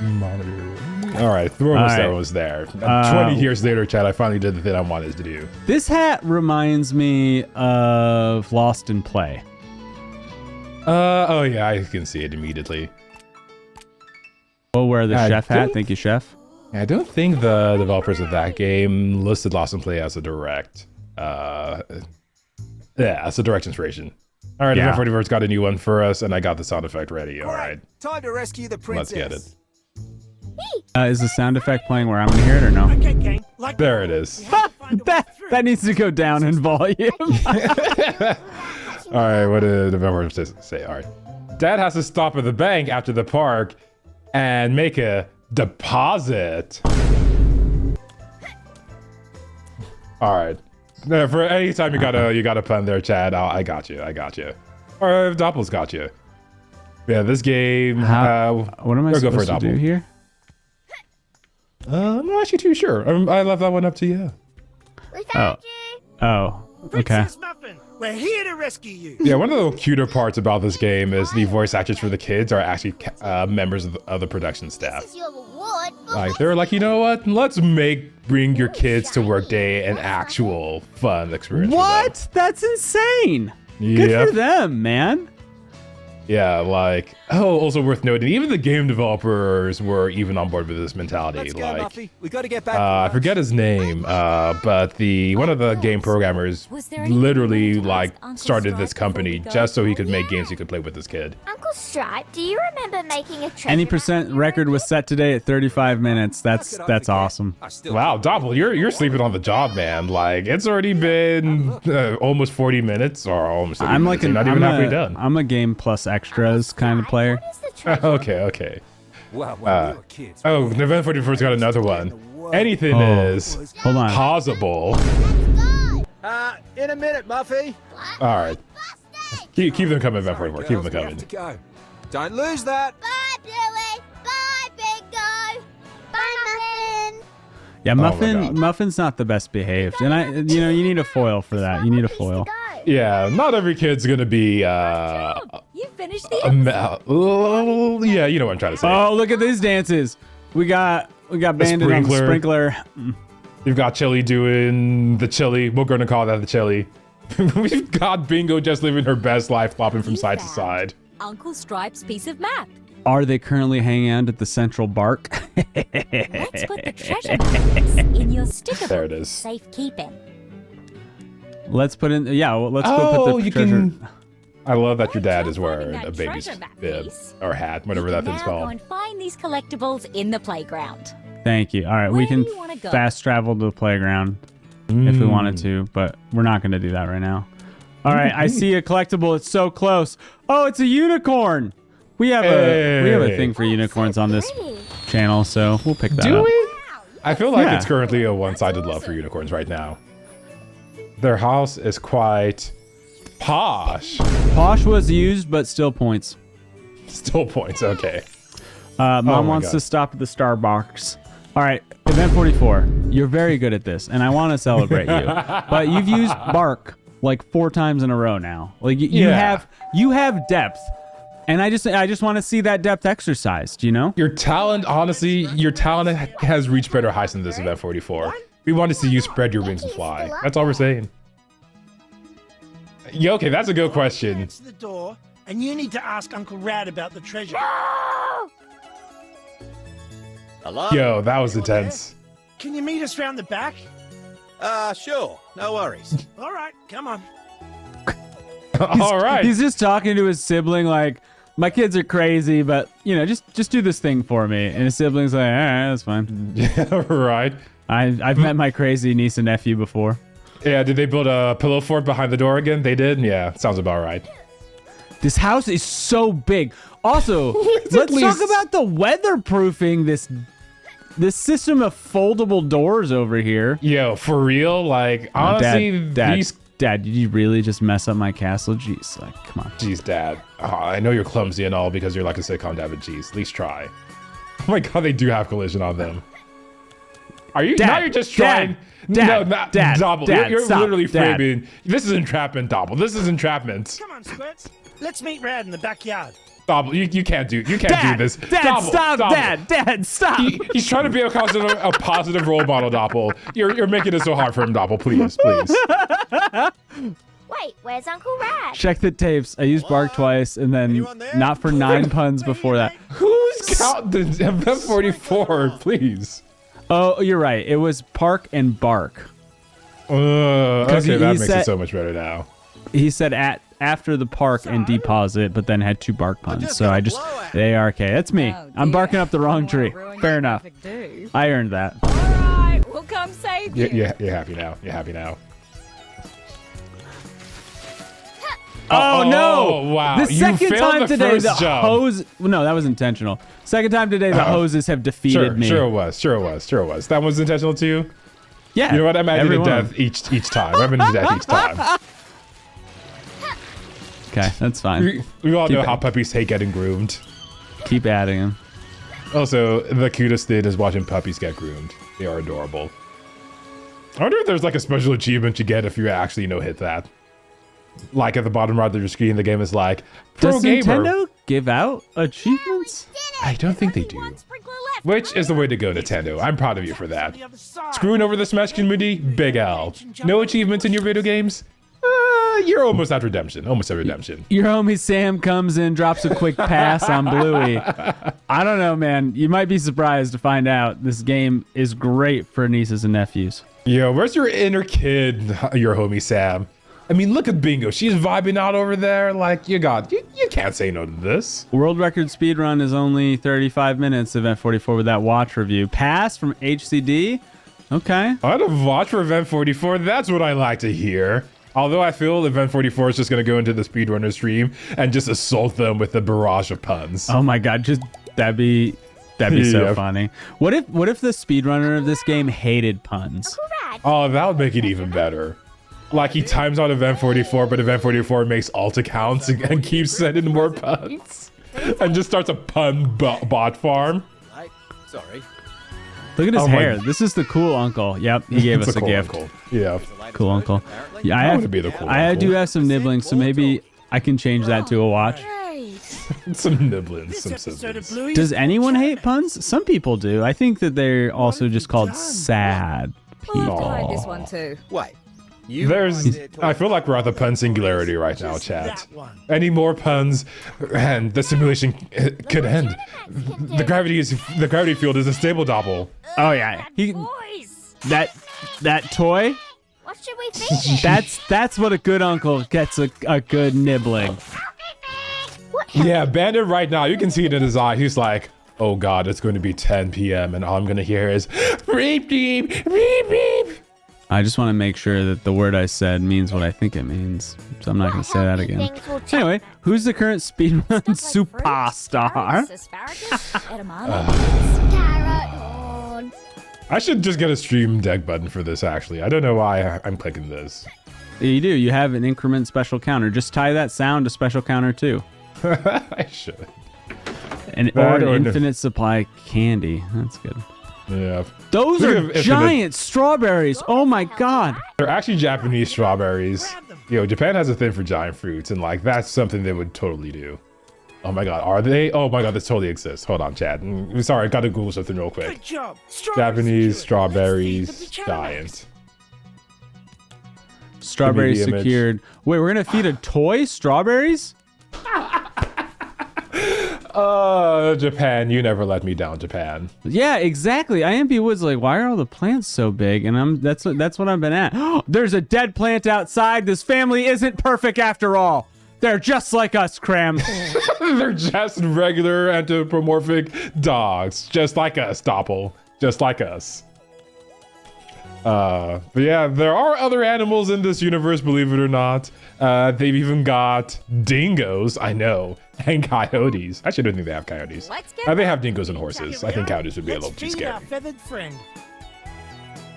Monitor. All right, almost All right. everyone's there. 20 years later, Chad, I finally did the thing I wanted to do. This hat reminds me of Lost in Play. Oh yeah, I can see it immediately. We'll wear the I chef hat. don't- Thank you, chef. I don't think the developers of that game listed Lost in Play as a direct. As a direct inspiration. All right, Yeah. Event 44's got a new one for us, and I got the sound effect ready. All right, Time to rescue the princess. let's get it. Is the sound effect playing where I'm going to hear it or no? Okay, gang. Like There it is. That needs to go down in volume. All right, what did the developers say? All right, Dad has to stop at the bank after the park and make a deposit. All right. No, for any time you got a pun there, Chad, I got you. Or if Doppel's got you. Yeah, this game. What am I go for supposed to Doppel. do here? I'm not actually too sure. I left that one up to you. We found you. Oh, okay. Princess Muffin, we're here to rescue you. Yeah, one of the cuter parts about this game is the voice actors for the kids are actually members of the production staff. This is your reward for Like they're like, you know what? Let's bring your kids to work day an actual fun experience. What? That's insane. Good Yep. for them, man. Yeah, like also worth noting, even the game developers were even on board with this mentality. Let's go, Like Muffy. We got to get back. I forget his name, but one of the game programmers literally like started this company just so he could make games he could play with his kid. Uncle Stripe, do you remember making a treasure Any map percent you record was wrote? set today at 35 minutes. That's awesome. I still Wow, Doppel, you're sleeping on the job, man. Like it's already been almost 40 minutes or almost 30 I'm minutes. like You're not even halfway done. I'm a game plus extras kind of player. What is the treasure? Okay. Well, when we were kids. Oh, November 44's got another one. Anything is Hold on. possible. In a minute, Muffy. All right. Keep them coming, November 44. Keep them Girls, we coming. have to go. Don't lose that. Bye, Bluey. Bye, Bingo. Bye, Muffin. Yeah, my God. Muffin's not the best behaved, and you need a foil for that. You need a foil. Go. Yeah, not every kid's gonna be You finished the yeah, you know what I'm trying to say. Oh, look at these dances. We got Bandit on the sprinkler. You've got Chili doing the chili. We're gonna call that the chili. We've got Bingo just living her best life, flopping from side to side. Uncle Stripe's piece of map. Are they currently hanging out at the Central Bark? Let's put the treasure magnets in your sticker There book it for is. safekeeping. Let's put in. Yeah, well, let's go put the you treasure. can. I love that your dad is Finding wearing that a baby's treasure map, bib please. or hat, whatever You that can thing's now go called. and find these collectibles in the playground. Thank you. All right, we Where can do you wanna go? fast travel to the playground if we wanted to, but we're not going to do that right now. All right, I see a collectible. It's so close. Oh, it's a unicorn. We have a thing for unicorns on this Pretty. channel, so we'll pick that Do up. we? I feel like Yeah. it's currently a one-sided love for unicorns right now. Their house is quite posh. Posh was used, but still points. Still points. Okay. Mom my wants God. to stop at the Starbucks. All right, event 44. You're very good at this, and I want to celebrate you. But you've used bark like 4 times in a row now. Like you Yeah. have depth, and I just want to see that depth exercised. You know? Your talent, honestly, your talent has reached better heights than this event 44. We want to see you spread your wings and fly. That's all we're saying. Yeah, okay, that's a good question. Answer the door, and you need to ask Uncle Rad about the treasure. Hello? Yo, that was Anyone there? intense. Can you meet us round the back? Sure. No worries. All right, come on. All right. He's just talking to his sibling like, my kids are crazy, but you know, just do this thing for me. And his sibling's like, all right, that's fine. Yeah, right. I've met my crazy niece and nephew before. Yeah, did they build a pillow fort behind the door again? They did? Yeah, sounds about right. This house is so big. Also, let's talk about the weatherproofing this system of foldable doors over here. Yo, for real? Like, honestly, these... Dad, did you really just mess up my castle? Jeez, like, come on. Jeez, Dad. I know you're clumsy and all because you're like a sitcom dad, but jeez, at least try. Oh my God, they do have collision on them. Are you? Dad, now you're just trying... Dad, Dad, Doppl, Dad, you're stop, literally Dad. framing... This is entrapment, Doppl. This is entrapment. Come on, Squirts. Let's meet Rad in the backyard. Doppl, you can't do do this. Dad, Doppl, stop, Doppl. Dad, stop. He's trying to be a positive role model, Doppl. You're making it so hard for him, Doppl. Please. Wait, where's Uncle Rad? Check the tapes. I used bark twice, and then Anyone there? not for 9 puns before that. Who's counting the M44, please? Oh, you're right. It was park and bark. Okay, he that makes said- it so much better now. He said after the park and deposit, but then had 2 bark puns. So they are okay. That's me. Oh, I'm dear. barking up the wrong tree. Ruin Fair your enough. perfect do. I earned that. All right, we'll come save you. You're happy now. You're happy now. Oh, no! Wow. The You second failed time the today, first the jump. hose. No, that was intentional. Second time today, the hoses have defeated me. Sure it was. That was intentional too. Yeah. You know what? I'm adding a everyone. death each time. I'm adding a death each time. Okay, that's fine. We all Keep know it. how puppies hate getting groomed. Keep adding them. Also, the cutest thing is watching puppies get groomed. They are adorable. I wonder if there's like a special achievement you get if you actually hit that. Like at the bottom right of your screen, the game is like pro Does gamer. Nintendo give out achievements? I don't think they do. One sprinkler left. Which is the way to go, Nintendo. I'm proud of you for that. The other side. Screwing over the Smash community, big L. No achievements in your video games? You're almost at redemption. Almost at redemption. Your homie Sam comes in, drops a quick pass on Bluey. I don't know, man. You might be surprised to find out this game is great for nieces and nephews. Yo, where's your inner kid, your homie Sam? I mean, look at Bingo. She's vibing out over there. Like, you can't say no to this. World record speedrun is only 35 minutes, event 44 with that watch review. Pass from HCD? Okay. I had a watch for Event 44. That's what I like to hear. Although I feel Event 44 is just going to go into the speedrunner stream and just assault them with a barrage of puns. Oh my god, that'd be so Yeah. funny. What if the speedrunner of this game hated puns? Uncle Rad. Oh, that would make it even better. Like he times out Event 44, but Event 44 makes alt accounts and keeps sending more puns. And just starts a pun bot farm. Right. Sorry. Look at his Oh my- hair. This is the cool uncle. Yep, he gave It's us a cool gift. uncle. Yeah. Cool uncle. Apparently. Yeah, I want to be the cool I uncle. do have some nibblings, so maybe I can change that to a watch. Some nibblings, This some episode of siblings. Bluey. Does anyone hate puns? Some people do. I think that they're also just called sad We'll have to hide people. this one too. Wait. I feel like we're at the pun singularity right now, chat. That one. Any more puns, and the simulation could end. The gravity field is a stable Doppl. Oh yeah, Boys, that toy. What should we feed it? That's what a good uncle gets a good nibbling. Yeah, Bandit right now, you can see it in his eye. He's like, oh God, it's going to be 10 p.m. and all I'm going to hear is beep, beep, beep, beep. I just want to make sure that the word I said means what I think it means. So I'm not going to say that again. Anyway, who's the current speedrun superstar? asparagus, edamame. Carrot horn. I should just get a stream deck button for this, actually. I don't know why I'm clicking this. You do. You have an increment special counter. Just tie that sound to special counter too. I should. Or an infinite supply candy. That's good. Yeah. Those are giant strawberries. Oh my God. They're actually Japanese strawberries. Yo, Japan has a thing for giant fruits, and like that's something they would totally do. Oh my God, are they? Oh my God, this totally exists. Hold on, chat. Sorry, I gotta Google something real quick. Good job. Japanese Strawberries strawberries secured. giant. Strawberries Give me the image. secured. Wait, we're gonna feed a toy strawberries? Japan, you never let me down, Japan. Yeah, exactly. IMP Wood's like, why are all the plants so big? And that's what I've been at. There's a dead plant outside. This family isn't perfect after all. They're just like us, Kram. They're just regular anthropomorphic dogs, just like us, Doppl, just like us. But yeah, there are other animals in this universe, believe it or not. They've even got dingoes, I know, and coyotes. Actually, I don't think they have coyotes. Let's get They have dingoes and horses. I think coyotes would be a little too Let's feed our scary. feathered friend.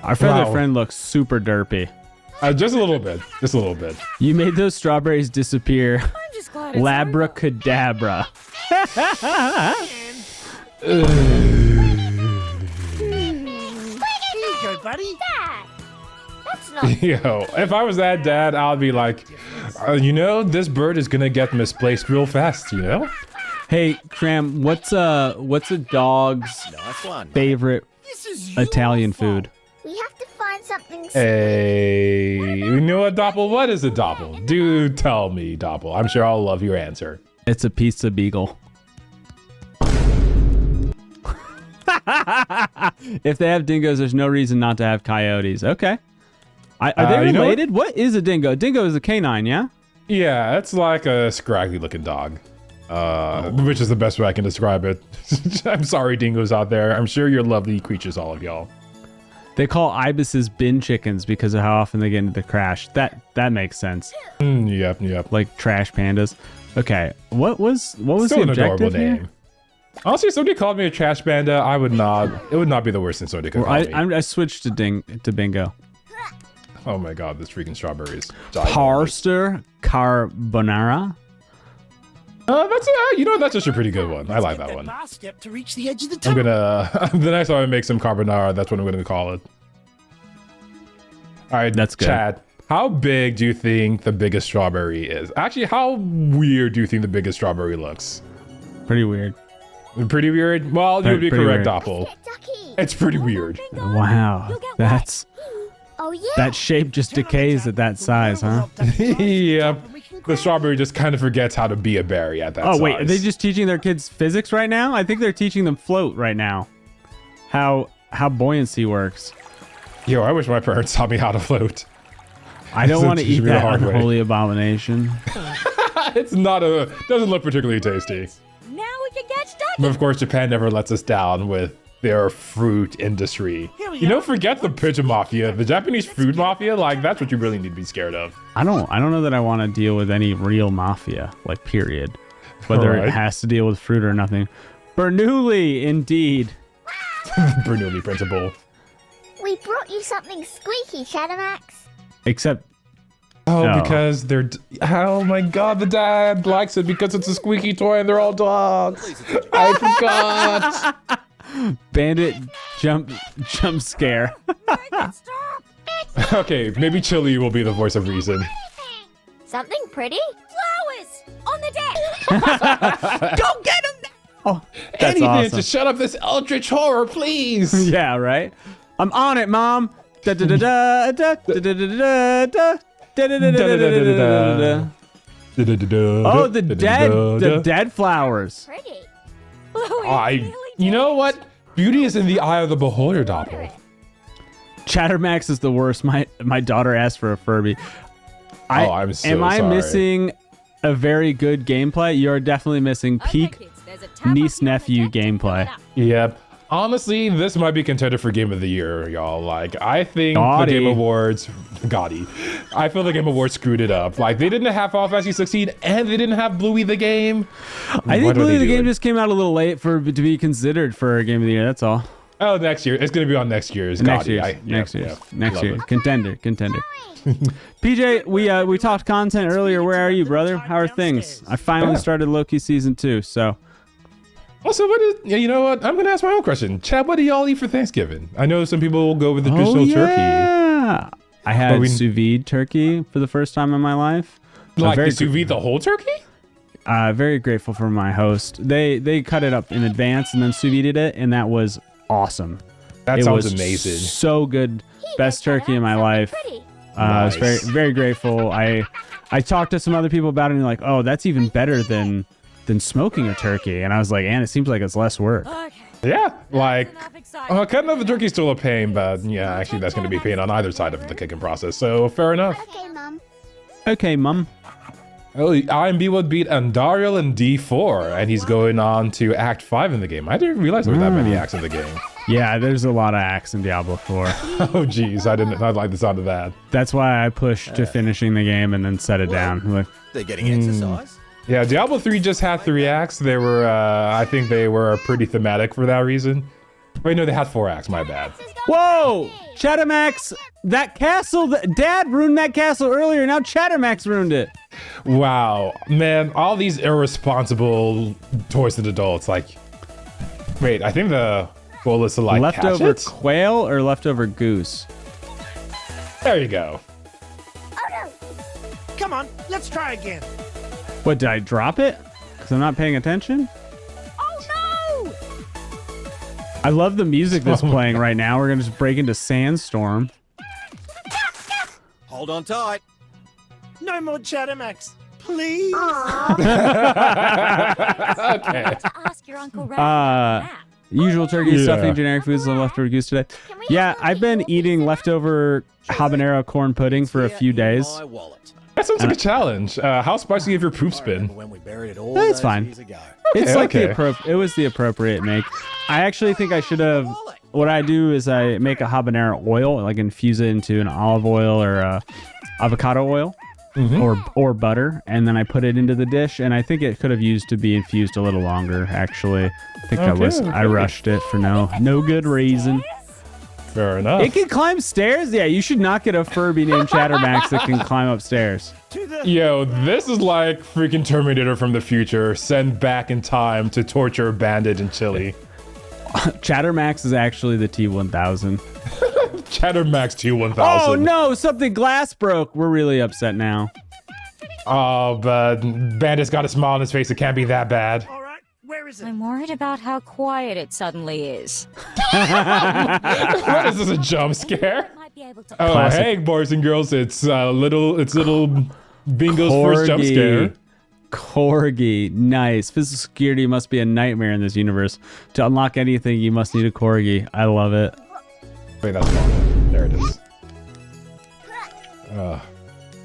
Our feathered Wow. friend looks super derpy. Just a little bit. Just a little bit. You made those strawberries disappear. I'm just glad it's Labracadabra. Here you go, buddy. Dad, that's not. Yo, if I was that dad, I'd be like, you know, this bird is gonna get misplaced real fast, you know? Hey, Kram, what's a dog's Nice one. favorite This is your Italian fault. food? We have to find something. Hey, you know what, Doppl? What is a Doppl? Do tell me, Doppl. I'm sure I'll love your answer. It's a pizza beagle. If they have dingoes, there's no reason not to have coyotes. Okay. Are they you know related? What is a dingo? Dingo is a canine, yeah? Yeah, it's like a scraggly looking dog. Which is the best way I can describe it. I'm sorry, dingoes out there. I'm sure you're lovely creatures, all of y'all. They call ibises bin chickens because of how often they get into the crash. That makes sense. Yep. Like trash pandas. Okay, what was Still the an adorable objective here? name. Honestly, if somebody called me a trash panda, I would not. It would not be the worst thing somebody could Well, call me. I switched to bingo. Oh my god, this freaking strawberries. Ginormous. Parster carbonara. That's that's just a pretty good one. I like that one. Last step to reach the edge of the I'm tunnel. gonna the next time I make some carbonara, that's what I'm gonna call it. All right, That's good. Chad, how big do you think the biggest strawberry is? Actually, how weird do you think the biggest strawberry looks? Pretty weird. Pretty weird. Well, you would be Pretty correct, weird. Doppl. Ducky. It's pretty weird. Wow, that's Oh yeah. that shape just decays at that size, huh? Yep. The strawberry just kind of forgets how to be a berry at that size. Oh wait, are they just teaching their kids physics right now? I think they're teaching them float right now. How buoyancy works. Yo, I wish my parents taught me how to float. I don't want to Teach eat me the that hard way. unholy abomination. It's not doesn't look particularly tasty. Now we can get stuck. But of course, Japan never lets us down with their fruit industry. Here we You know, go. forget the pigeon mafia. The Japanese food mafia, like, that's what you really need to be scared of. I don't know that I want to deal with any real mafia, like period. Whether it Alright. has to deal with fruit or nothing. Bernoulli, indeed. Bernoulli principle. We brought you something squeaky, Shadowmax. Except Oh, No. because they're... Oh my god, the dad likes it because it's a squeaky toy and they're all dogs. I forgot. Bandit jump scare. Okay, maybe Chili will be the voice of reason. Something pretty? Flowers on the deck. Go get him! Oh, that's Anything awesome. to shut up this eldritch horror, please. Yeah, right? I'm on it, Mom. Da da da da da da da da da. Oh, the dead flowers. Pretty. You know what? Beauty is in the eye of the beholder, Doppl. Chattermax is the worst. My daughter asked for a Furby. I'm so Am I sorry. missing a very good gameplay? You're definitely missing peak niece-nephew gameplay. Yep. Honestly, this might be contender for Game of the Year, y'all. Like, I think Gotti. the Game Awards, Gotti. I feel the Game Awards screwed it up. Like, they didn't have Final Fantasy Succeed, and they didn't have Bluey the Game. I think Bluey the Game just came out a little late to be considered for a Game of the Year. That's all. Oh, next year. It's going to be on next year's. Next year. Next year. Contender. PJ, we talked content earlier. Where are you, brother? How are things? I finally started Loki season 2, so. Also, you know what? I'm going to ask my own question. Chad, what do y'all eat for Thanksgiving? I know some people will go with the traditional turkey. I had sous vide turkey for the first time in my life. Like the sous vide the whole turkey? Very grateful for my host. They cut it up in advance and then sous vide it, and that was awesome. That sounds amazing. So good. Best turkey in my life. I was very, very grateful. I talked to some other people about it, and they're like, oh, that's even better than smoking a turkey. And I was like, and it seems like it's less work. Yeah, like, cutting up the turkey is still a pain, but yeah, actually that's going to be pain on either side of the cooking process, so fair enough. Okay, Mum. Oh, IMB would beat Andariel in D4, and he's going on to Act 5 in the game. I didn't realize there were that many acts in the game. Yeah, there's a lot of acts in Diablo 4. Oh, geez, I like the sound of that. That's why I pushed to finishing the game and then set it down. Like, They're getting exercise. Yeah, Diablo 3 just had 3 acts. They were, I think they were pretty thematic for that reason. Wait, no, they had 4 acts, my bad. whoa! Chattermax, that castle, Dad ruined that castle earlier. Now Chattermax ruined it. Wow, man, all these irresponsible twisted adults, like, wait, I think the goal is to like leftover catch it? quail or leftover goose? There you go. Come on, let's try again. What, did I drop it? Because I'm not paying attention? Oh no! I love the music that's playing right now. We're going to just break into Sandstorm. Hold on tight. No more Chattermax, please. Okay. To ask your Uncle Red. Usual turkey, stuffing, generic foods, and leftover goose today. Yeah, I've been eating leftover habanero corn pudding for a few days. My wallet. That sounds like a challenge. How spicy have your poops been? When we buried it all That's those fine. years ago. It's like okay. it was the appropriate make. I actually think I should have. What I do is I make a habanero oil, like infuse it into an olive oil or avocado oil, or butter, and then I put it into the dish. And I think it could have used to be infused a little longer. Actually, I think I rushed it for no good reason. Fair enough. It can climb stairs? Yeah, you should not get a Furby named Chattermax that can climb upstairs. Yo, this is like freaking Terminator from the future, sent back in time to torture a bandit in Chile. Chattermax is actually the T-1000. Chattermax T-1000. Oh no, something glass broke. We're really upset now. Oh, but Bandit's got a smile on his face. It can't be that bad. All right, where is it? I'm worried about how quiet it suddenly is. What is this, a jump scare? Might be able to. Oh, Classic. hey, boys and girls, it's little Bingo's first jump scare. Corgi, nice. Physical security must be a nightmare in this universe. To unlock anything, you must need a corgi. I love it. Wait, that's wrong. There it is.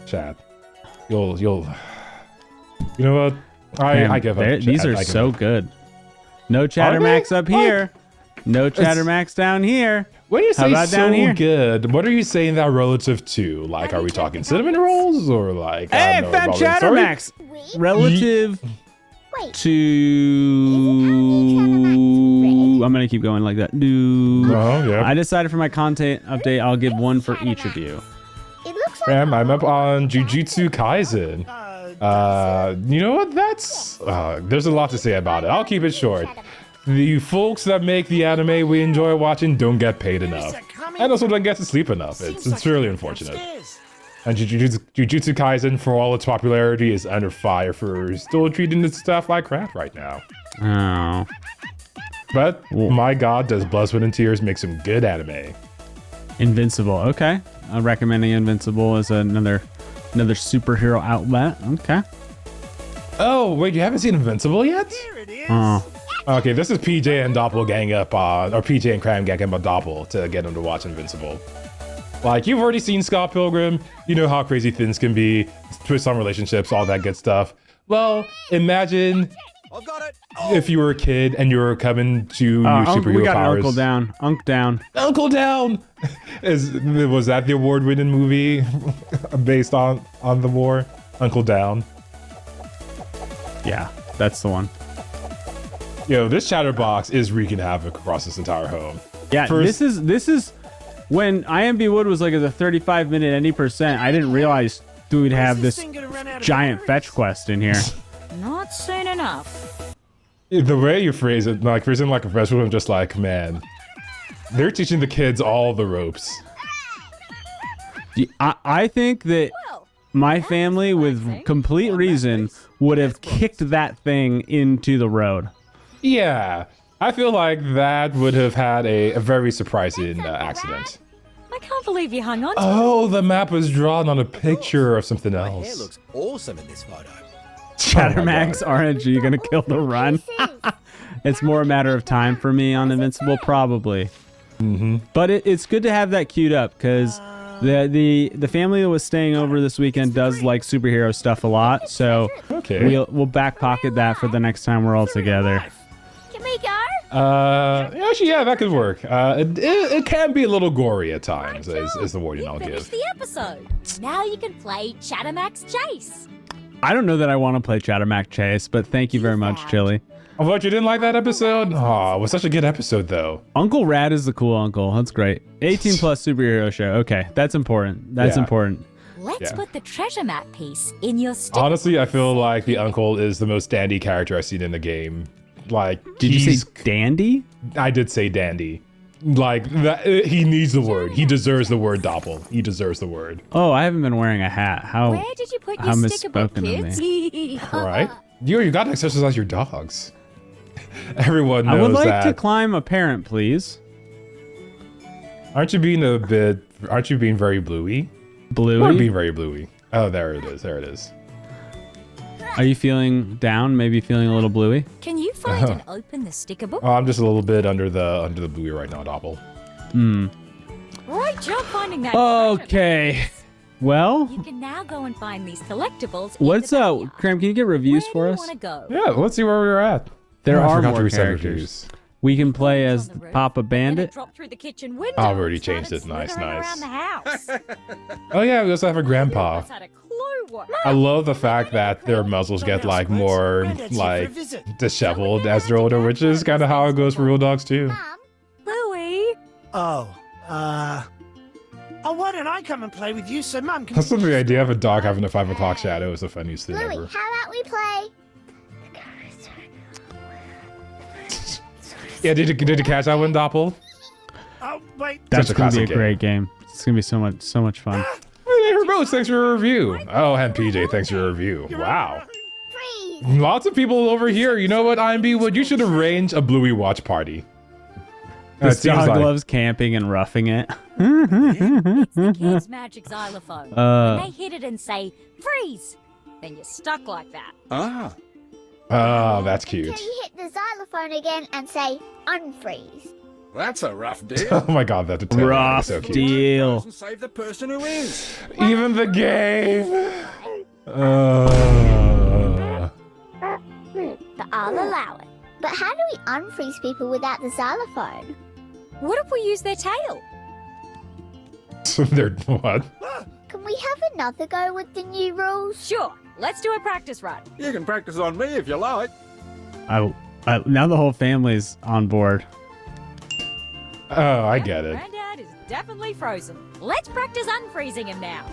Chad, you'll. You know what? I give up. Chad. These are I give so up. good. No Chattermax up here. No Chattermax down here. When you How say about down so here? good, what are you saying that relative to? Like, are we talking cinnamon rolls or like? Hey, I found Chattermax. Relative Wait. to... I'm going to keep going like that. Oh, yeah. I decided for my content update, I'll give one for each of you. It looks like I'm up on Jujutsu Kaisen. You know what? That's there's a lot to say about it. I'll keep it short. The folks that make the anime we enjoy watching don't get paid enough, and also don't get to sleep enough. It's really unfortunate. And Jujutsu Kaisen, for all its popularity, is under fire for still treating its stuff like crap right now. Oh. But my God, does Blood, Sweat, and Tears make some good anime? Invincible. Okay. I'm recommending Invincible as another superhero outlet. Okay. Oh, wait, you haven't seen Invincible yet? Here it is. Oh. Okay, this is PJ and Doppl gang up, or PJ and Kram gang up Doppl to get him to watch Invincible. Like, you've already seen Scott Pilgrim, you know how crazy things can be, twist on relationships, all that good stuff. Well, imagine I've got it. if you were a kid and you were coming to your superhero we got powers. Uncle Down. Unc Down. Uncle Down! Was that the award-winning movie based on the war? Uncle Down. Yeah, that's the one. Yo, this chatterbox is wreaking havoc across this entire home. Yeah, this is when IMB Wood was like at the 35-minute any percent. I didn't realize we'd have this giant fetch quest in here. Not soon enough. The way you phrase it, like phrasing like a professional, I'm just like, man, they're teaching the kids all the ropes. I think that my family, with complete reason, would have kicked that thing into the road. Yeah, I feel like that would have had a very surprising accident. I can't believe you hung on to Oh, the map was drawn on a picture of something My hair else. looks awesome in this photo. Chattermax RNG gonna kill the run. It's more a matter of time for me on Invincible, probably. But it's good to have that queued up because the family that was staying over this weekend does like superhero stuff a lot. So Okay. we'll back pocket that for the next time we're all together. Can we go? Actually, yeah, that could work. It can be a little gory at times, is the warning I'll Finish give. the episode. Now you can play Chattermax Chase. I don't know that I want to play Chattermax Chase, but thank you very much, Chili. Oh, what, you didn't like that episode? Oh, it was such a good episode, though. Uncle Rad is the cool uncle. That's great. 18 plus superhero show. Okay, that's important. That's Yeah. important. Let's Yeah. put the treasure map piece in your stick. Honestly, I feel like the uncle is the most dandy character I've seen in the game. Like, Did you say dandy? I did say dandy. Like, that, he needs the word. He deserves the word, Doppl. He deserves the word. Oh, I haven't been wearing a hat. How? Where did you put how your sticker book, misspoken of kids? All right? You got to exercise your dogs. Everyone knows I would like that. to climb a parent, please. Aren't you being very bluey? You are Bluey, being very bluey. Oh, there it is. There it is. are you feeling down? Maybe feeling a little bluey? Can you find and open the sticker book? Oh, I'm just a little bit under the bluey right now, Doppl. Right job finding that treasure. Okay. Well, You can now go and find these collectibles. what's in the up, backyard. Cram? Can you get reviews Where for do you us? want to go? Yeah, let's see where we're at. There Oh, I are forgot to more reset characters. reviews. We can play On as the roof, Papa then Bandit. it dropped through the kitchen window. I've already and started changed it. Nice, slithering nice. around the house. Oh yeah, we also have a grandpa. Us had a clue what. I love the fact that their muzzles get like more like disheveled as they're older, which is kind of how it goes for real dogs too. Mum, Louie. Oh, why don't I come and play with you so Mum can... That's the idea of a dog having a 5 o'clock shadow is the funniest thing Bluey, ever. how about we play? Yeah, did you catch that one, Doppl? Oh, wait. That's Such a gonna be a classic game. great game. It's gonna be so much fun. Hey, Rose, thanks for your review. Oh, and PJ, thanks for your review. Wow. Freeze! Lots of people over here. You know what, IMB Wood? You should arrange a Bluey watch party. This It seems dog like- loves camping and roughing it. It's the kid's magic xylophone. When they hit it and say, freeze, then you're stuck like that. Ah. Oh, that's cute. Until you hit the xylophone again and say, unfreeze. That's a rough deal. Oh my god, that's a Rough so cute. deal. Doesn't save the person who is. Even the game. But I'll allow it. But how do we unfreeze people without the xylophone? What if we use their tail? They're what? Can we have another go with the new rules? Sure, let's do a practice run. You can practice on me if you like. Now the whole family's on board. Oh, I get it. Granddad is definitely frozen. Let's practice unfreezing him now.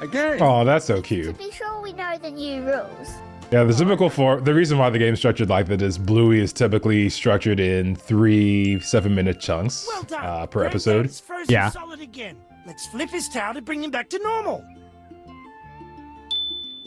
Again. Oh, that's so To cute. be sure we know the new rules. Yeah, the typical the reason why the game's structured like that is Bluey is typically structured in 3 7-minute chunks Well done. per episode. Granddad's frozen Yeah. solid again. Let's flip his tail to bring him back to normal.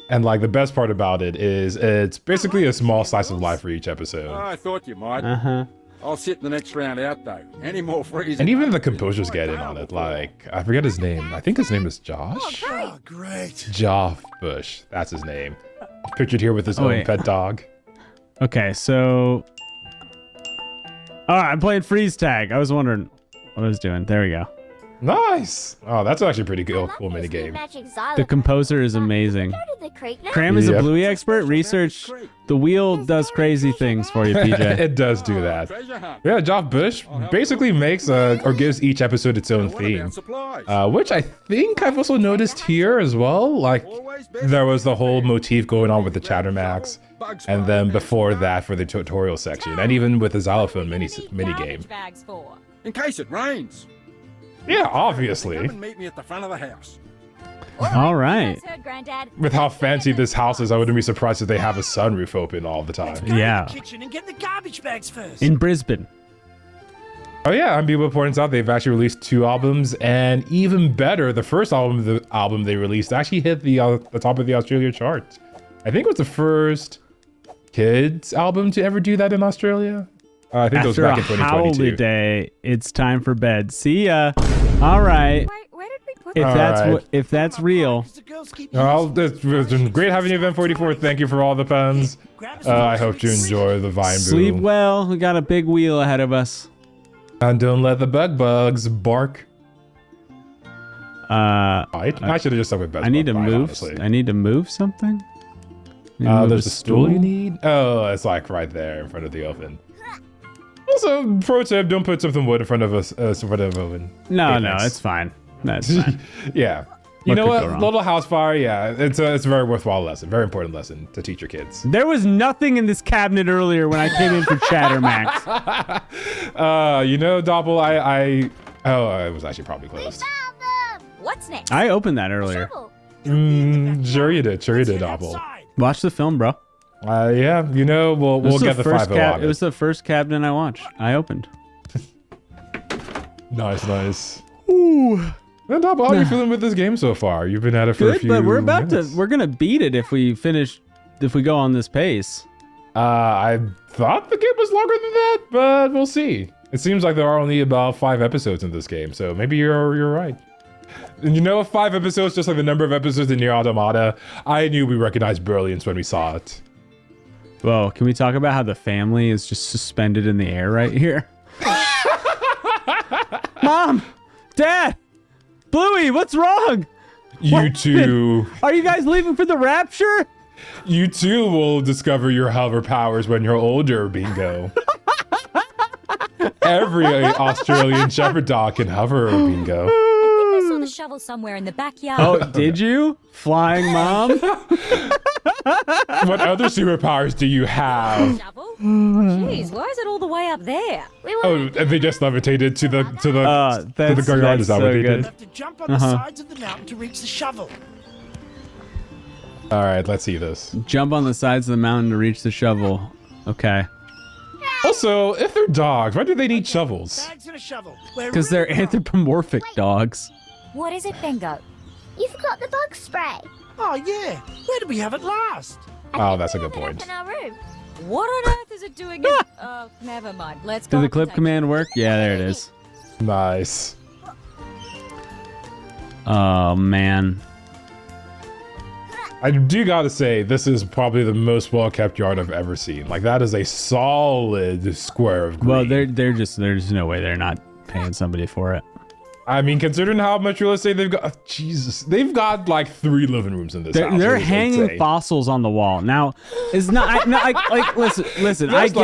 And like the best part about it is it's basically a small slice of life for each episode. I thought you might. Uh-huh. I'll sit the next round out though. Any more freezing? And even the composers get in on it. Like, I forget his name. I think his name is Josh? Oh, great. Joff Bush. That's his name. Pictured here with his own pet dog. Okay, so... All right, I'm playing freeze tag. I was wondering what I was doing. There we go. Nice. Oh, that's actually a pretty cool mini game. The composer is amazing. Go to the creek now. Cram is a Yep. Bluey expert. Research. The wheel does crazy things for you, PJ. It does do that. Treasure hunt. Yeah, Joff Bush basically makes or gives each episode its own What theme. about supplies? Which I think I've also noticed here as well. Like, there was the whole motif going on with the Chattermax, and then before that for the tutorial section, and even with the xylophone mini game. Garbage bags for? In case it rains. Yeah, Come obviously. and meet me at the front of the house. All right. That's heard, Granddad. With how fancy this house is, I wouldn't be surprised if they have a sunroof open all the time. Go Yeah. to the kitchen and get the garbage bags first. In Brisbane. Oh yeah, and Biba points out they've actually released 2 albums, and even better, the first album they released actually hit the top of the Australia chart. I think it was the first kids album to ever do that in Australia. I think it was After back in a 2022. holiday, it's time for bed. See ya. All right. Wait, where did we put If All that's right. if that's real, The girls keep Well, it's been great having you, Event 44. Thank you for all the puns. I hope you enjoy the Vine sleep Boom. well. We got a big wheel ahead of us. And don't let the bugs bark. I should have just stuck with best I need to Bug Bite, move. honestly. I need to move something. Need to move There's a stool you need? Oh, it's like right there in front of the oven. Also, pro tip, don't put something wood in front of us, in front of the oven. No, Okay, no, thanks. it's fine. That's fine. Yeah. You What know could what? go wrong? Little house fire, yeah, it's a very worthwhile lesson, very important lesson to teach your kids. There was nothing in this cabinet earlier when I came in for Chattermax. You know, Doppl, it was actually probably closed. Found them. What's next? I opened that earlier. Shovel. Sure you did, Let's head Doppl. outside. Watch the film, bro. Yeah, you know, we'll This was get the first 5-0 on It was the first cabinet I watched. I opened. Nice. Ooh. And Doppl, how are you feeling with this game so far? You've been at it for a Good, few but we're about minutes. to. We're gonna beat it if we go on this pace. I thought the game was longer than that, but we'll see. It seems like there are only about 5 episodes in this game, so maybe you're right. And you know, 5 episodes, just like the number of episodes in Nier Automata, I knew we recognized brilliance when we saw it. Whoa, can we talk about how the family is just suspended in the air right here? Mom! Dad! Bluey, what's wrong? You two, Are you guys leaving for the rapture? you too will discover your hover powers when you're older, Bingo. Every Australian shepherd dog can hover, Bingo. I saw the shovel somewhere in the backyard. Oh, did you? Flying mom? What other superpowers do you have? Shovel? Jeez, why is it all the way up there? We were Oh, they just levitated to the That's graveyard. Is that so what they good. You did? have to jump on the sides of the mountain to reach the shovel. All right, let's see this. Jump on the sides of the mountain to reach the shovel. Okay. Also, if they're dogs, why do they need shovels? Bags and a shovel. We're Because they're ready. anthropomorphic dogs. What is it, Bingo? You forgot the bug spray. Oh yeah. Where did we have it last? Oh, that's a good We have it point. up in our room. What on earth is it doing in... Oh, never mind. Let's go. Did the up clip and take command work? Yeah, there it is. Nice. Oh, man. I do gotta say, this is probably the most well-kept yard I've ever seen. Like, that is a solid square of green. Well, there's no way they're not paying somebody for it. I mean, considering how much real estate they've got, Jesus, they've got like 3 living rooms in this house. They're It is hanging insane. fossils on the wall. Now, it's not like listen. Just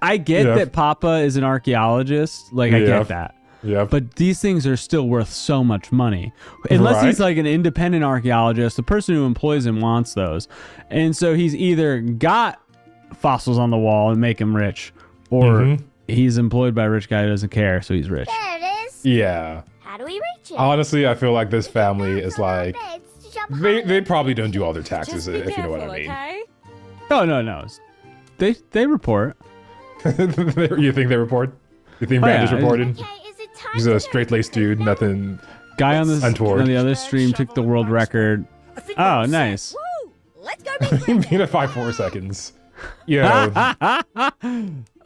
I get Yeah. that Papa is an archaeologist. Like I Yeah. get that. Yeah, But these things are still worth so much money. Unless Right. he's like an independent archaeologist, the person who employs him wants those. And so he's either got fossils on the wall and make him rich, or Mhm. he's employed by a rich guy who doesn't care, so he's rich. There it is. yeah. How do we reach it? Honestly, I feel like this family is like, Beds to jump they high. probably don't do all their taxes, Just be if you know what careful, I mean. okay? Oh no. They report. You think they report? You think Oh, Bandage yeah. reported? Okay, is it time He's to a go straight-laced to dude, bed? nothing. Guy on Untoward. the other stream took the world record. I think we're Oh, all set. nice. Woo! Let's go meet Grandpa. Beat it by 4 seconds. You know,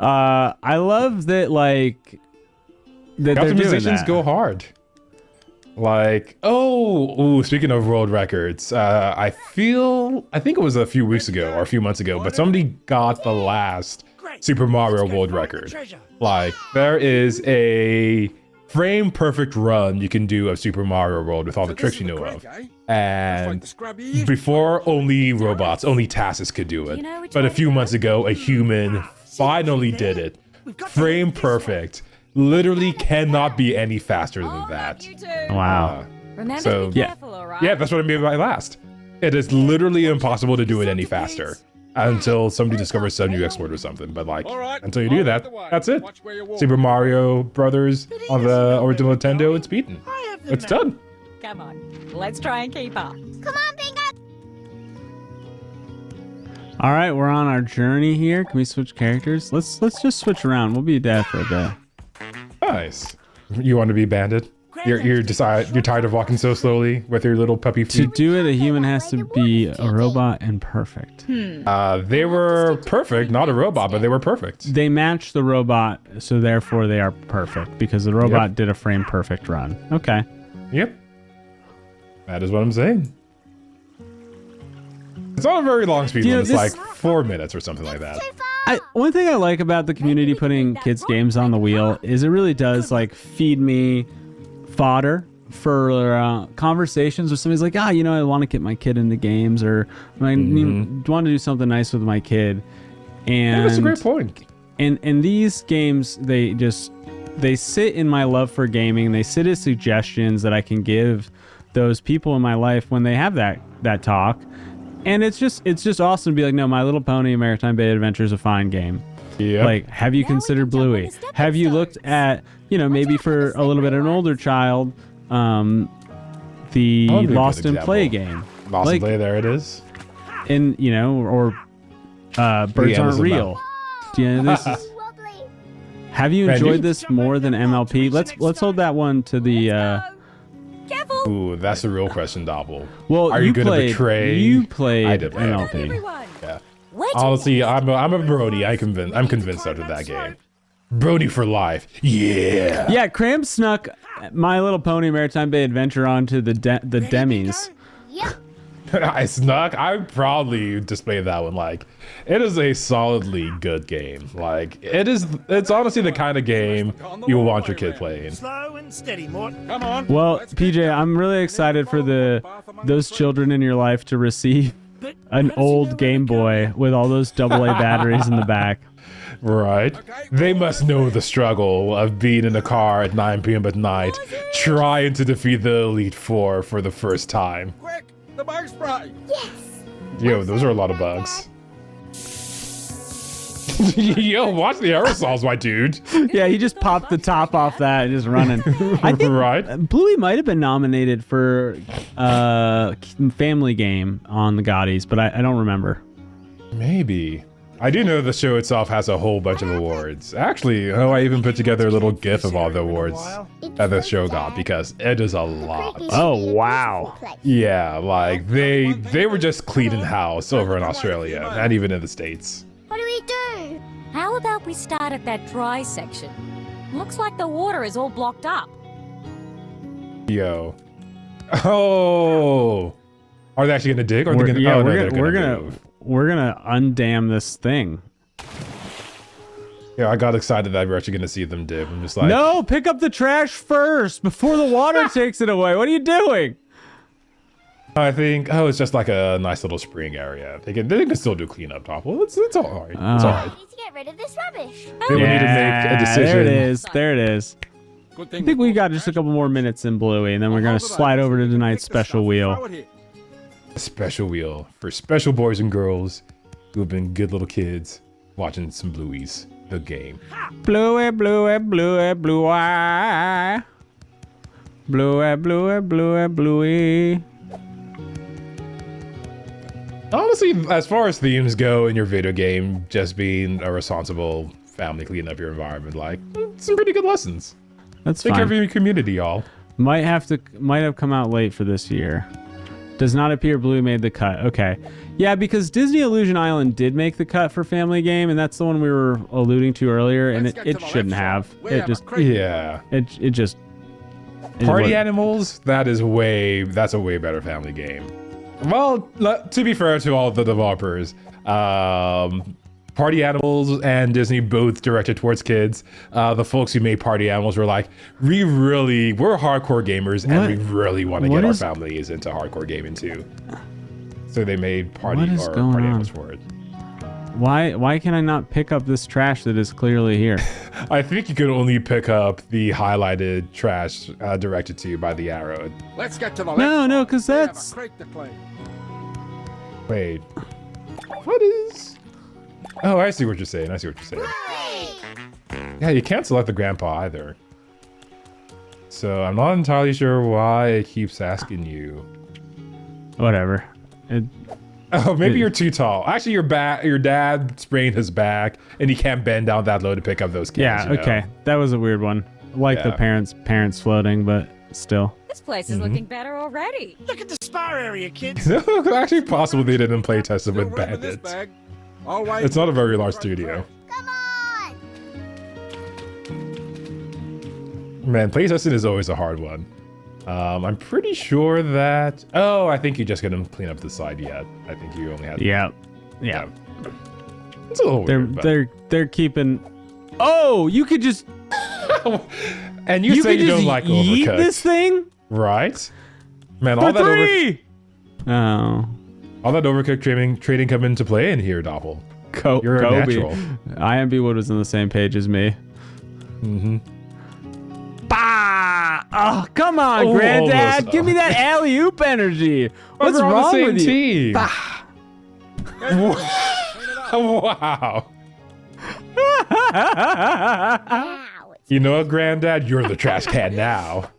I love that, like, that they're doing optimizations that. go hard. Like, speaking of world records, I think it was a few weeks ago or a few months ago, but somebody got the last Super Mario World record. Like, there is a frame perfect run you can do of Super Mario World with all the tricks you know of. And before, only robots, only Tassus could do it. But a few months ago, a human finally did it. Frame perfect. Literally cannot be any faster than that. Wow. Remember So, to be careful, all right? Yeah, that's what I mean by last. It is literally impossible to do it any faster until somebody discovers some new exploit or something. But like, until you do that, that's it. Super Mario Brothers on the original Nintendo, it's beaten. It's done. Come on, let's try and keep up. Come on, Bingo. All right, we're on our journey here. Can we switch characters? Let's just switch around. We'll be dead for a bit. Nice. You want to be banded? You're tired of walking so slowly with your little puppy To feet? do it, a human has to be a robot and perfect. They were perfect, not a robot, but they were perfect. They match the robot, so therefore they are perfect because the robot did a frame perfect run. Okay. Yep. That is what I'm saying. It's not a very long speed run. It's like 4 minutes or something like that. One thing I like about the community putting kids' games on the wheel is it really does like feed me fodder for conversations with somebody's like, I want to get my kid into games, or I want to do something nice with my kid. And That's a great point. And these games, they sit in my love for gaming. They sit as suggestions that I can give those people in my life when they have that talk. And it's just awesome to be like, no, My Little Pony Maritime Bay Adventure is a fine game. Yeah. Like, have you considered Bluey? Have you looked at, maybe for a little bit of an older child, the Lost in Play game? Lost in Play, there it is. And, or Birds Aren't Real. This is... Have you enjoyed this more than MLP? Let's hold that one to the... Careful. Ooh, that's the real question, Doppl. Well, are you going to betray? You played I did play. MLP. Yeah. Honestly, I'm a Brody. I'm convinced after that game. Brody for life. Yeah. Yeah, Kram snuck My Little Pony Maritime Bay Adventure onto the Demis. Yep. I snuck. I proudly displayed that one. Like, it is a solidly good game. Like, it's honestly the kind of game you will want your kid playing. Slow and steady, Mort. Come on. Well, PJ, I'm really excited for those children in your life to receive an old Game Boy with all those AA batteries in the back. Right. They must know the struggle of being in a car at 9 p.m. at night, trying to defeat the Elite Four for the first time. Quick, the bug spray. Yes. Yo, those are a lot of bugs. Yo, watch the aerosols, my dude. Yeah, he just popped the top off that and just running. I think Right. Bluey might have been nominated for Family Game on the Gottis, but I don't remember. Maybe. I do know the show itself has a whole bunch of awards. Actually, I even put together a little GIF of all the awards that the show got, because it is a lot. Oh, wow. Yeah, like they were just cleaning house over in Australia and even in the States. What do we do? How about we start at that dry section? Looks like the water is all blocked up. Yo. Oh. Are they actually gonna dig? Or are they gonna, we're gonna undam this thing. Yeah, I got excited that we're actually gonna see them dig. I'm just like, No, pick up the trash first before the water takes it away. What are you doing? I think, it's just like a nice little spring area. They can still do cleanup, Doppl. It's all right. It's all right. We need to get rid of this rubbish. They will need to make a decision. There it is. Good I thing think we got just a couple more minutes in Bluey, and then we're gonna slide over to tonight's special wheel. A special wheel for special boys and girls who have been good little kids watching some Bluey's the game. Bluey, Bluey, Bluey, Bluey. Bluey, Bluey, Bluey, Bluey. Honestly, as far as themes go in your video game, just being a responsible family, cleaning up your environment, like, some pretty good lessons. That's Take care of fine. your community, y'all. Might have come out late for this year. Does not appear Bluey made the cut. Okay. Yeah, because Disney Illusion Island did make the cut for Family Game, and that's the one we were alluding to earlier, and it shouldn't have. It just... Yeah. It just... Party Animals, that's a way better Family Game. Well, to be fair to all the developers, Party Animals and Disney both directed towards kids. The folks who made Party Animals were like, we're hardcore gamers and we really want to get our families into hardcore gaming too. So they made Party Animals for it. Why can I not pick up this trash that is clearly here? I think you can only pick up the highlighted trash directed to you by the arrow. Let's get to the left. No, because that's... Wait. What is... Oh, I see what you're saying. Yeah, you can't select the grandpa either. So I'm not entirely sure why it keeps asking you. Whatever. Oh, maybe you're too tall. Actually, your dad sprained his back, and he can't bend down that low to pick up those kids. Yeah, okay. That was a weird one. Like the parents floating, but still. This place is looking better already. Look at the spa area, kids. Actually, possible they didn't play test it with bandits. It's not a very large studio. Come on! Man, playtesting is always a hard one. I'm pretty sure that... Oh, I think you just gonna clean up the side yet. I think you only had... Yeah. It's a little weird, they're keeping... Oh, you could just... And you say you don't like overcooked. Eat this thing? Right? Man, For three! Oh. All that overcooked trading come into play in here, Doppl. You're a natural. IMB Wood was on the same page as me. Mm-hmm. Bah! Oh, come on, Granddad. Give me that alley-oop energy. What's wrong with you? Bah! Wow. You know what, Granddad? You're the trash can now.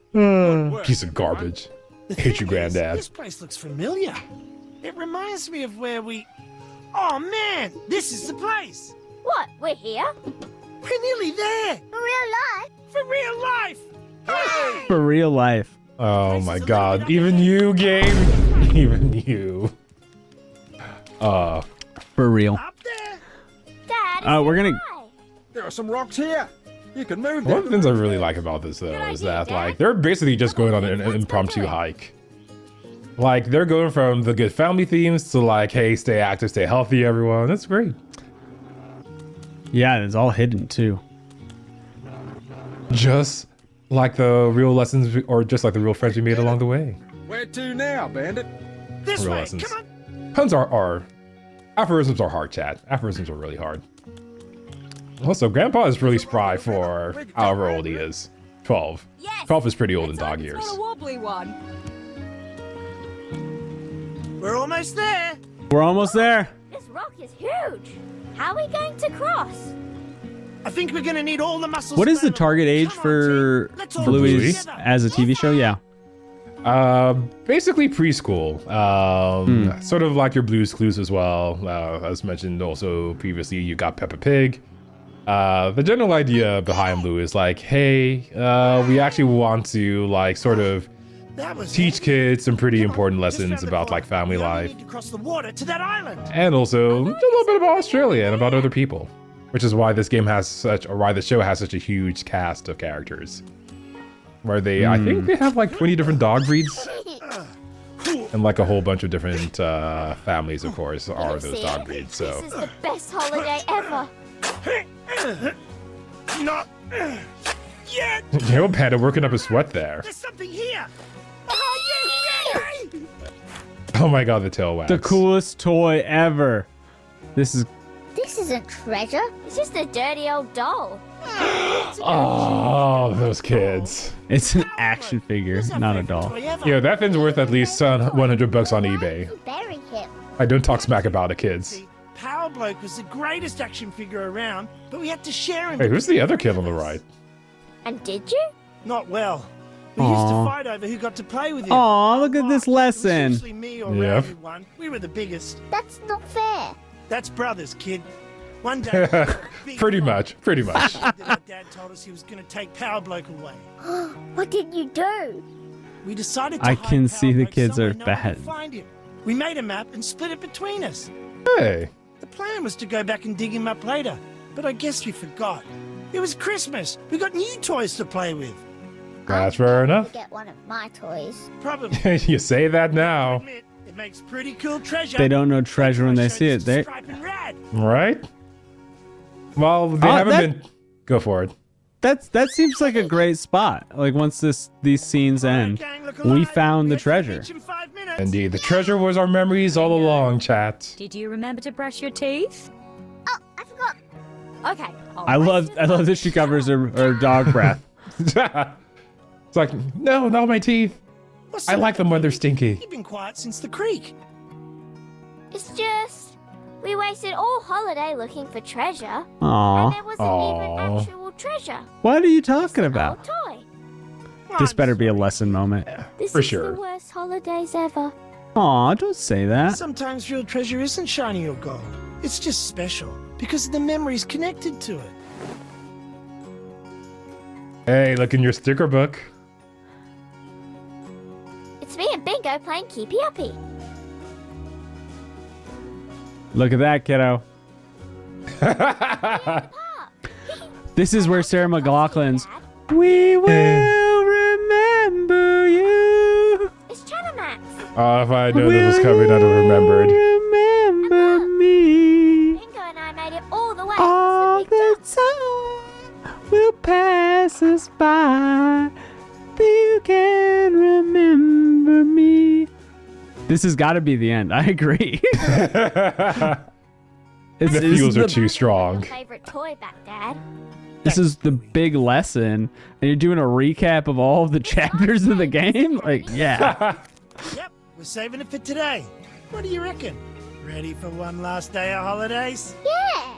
Piece of garbage. Hate you, Granddad. This place looks familiar. It reminds me of where we... Oh, man! This is the place! What? We're here? We're nearly there! For real life? For real life! Hey! For real life. Oh my god. Even you, game. Even you. For real. Up there! Dad, we're gonna... There are some rocks here. You can move them. One of the things I really like about this, though, is that, like, they're basically just going on an impromptu hike. Like, they're going from the good family themes to, like, hey, stay active, stay healthy, everyone. That's great. Yeah, it's all hidden, too. Just like the real lessons, or just like the real friends we made along the way. Where to now, Bandit? This Real way, lessons. come on! Puns are... Aphorisms are hard, chat. Aphorisms are really hard. Also, Grandpa is really spry for however old he is. 12. Yes. 12 is pretty old in Let's hope dog it's years. not a wobbly one. We're almost there! We're almost there. this rock is huge. How are we going to cross? I think we're gonna need all the muscles. What is the available. target age Come on, for team. Let's all Bluey's do it as a TV show? Yeah. Basically preschool. Sort of like your Blue's Clues as well. As mentioned also previously, you got Peppa Pig. The general idea behind Blue is like, hey, we actually want to like sort of That was teach it. kids some pretty Come on, important just lessons round the about corner. like family We only life. need to cross the water to that island. And also a little bit about Australia and about other people, which is why this game has such, or why the show has such a huge cast of characters. Where they, I think they have like 20 different dog breeds, and like a whole bunch of different families, of course, are those dog breeds. So This is the best holiday ever. Not yet. you know, Panda working up a sweat there. There's something here. Oh, yeah, Oh my god, the tail wax. The coolest toy ever. This is... This isn't treasure. It's just a dirty old doll. Oh, those kids. It's an action figure, not a doll. Yeah, that thing's worth at least $100 on eBay. Bury him. I don't talk smack about the kids. Power Bloke was the greatest action figure around, but we had to share him. Hey, with who's the other kid on the right? And did you? Not well. We used to Aw. fight over who got to play with him. Aw, look at this It was lesson. usually me or Yep. Ray who won. We were the biggest. That's not fair. That's brothers, kid. One day. big Pretty fight. much, pretty much. Then our dad told us he was going to take Power Bloke away. What did you do? we decided to I hide can see the Power Bloke kids somewhere are no one bad. could find him. We made a map and split it between us. Hey. The plan was to go back and dig him up later, but I guess we forgot. It was Christmas. We got new toys to play with. That's fair enough. Get one of my toys. Probably. You say that now. Admit, it makes pretty cool treasure. They don't know treasure when they see it. They Stripe and Rad. Right? Well, they haven't been... Go for it. that seems like a great spot. Like once these scenes end, Gang, look we alive. found the Get to the treasure. beach in 5 minutes. Indeed, the treasure was our memories all along, chat. Did you remember to brush your teeth? Oh, I forgot. Okay. I love that she covers her dog breath. It's like, no, not my teeth. What's I the like them when they're stinky. You've been quiet since the creek. It's just we wasted all holiday looking for treasure, and Aw, there wasn't Aw. even actual treasure. what are you talking about? Old toy. This better be a lesson moment. This For is sure. the worst holidays ever. Aw, don't say that. Sometimes real treasure isn't shiny or gold. It's just special because of the memories connected to it. Hey, look in your sticker book. It's me and Bingo playing Keepy Uppy. Look at that, kiddo. This is where Sarah McLachlan's "We will remember you." It's Chattermax. Oh, if I know this was coming, I'd have remembered. Remember me. Bingo and I made it all the way All across the big the time will pass us by. But you can remember me. This has got to be the end. I agree. The feels are too strong. favorite toy back, Dad. This is the big lesson, and you're doing a recap of all of the chapters of the game. Like, yeah. Yep, we're saving it for today. What do you reckon? Ready for one last day of holidays? Yeah.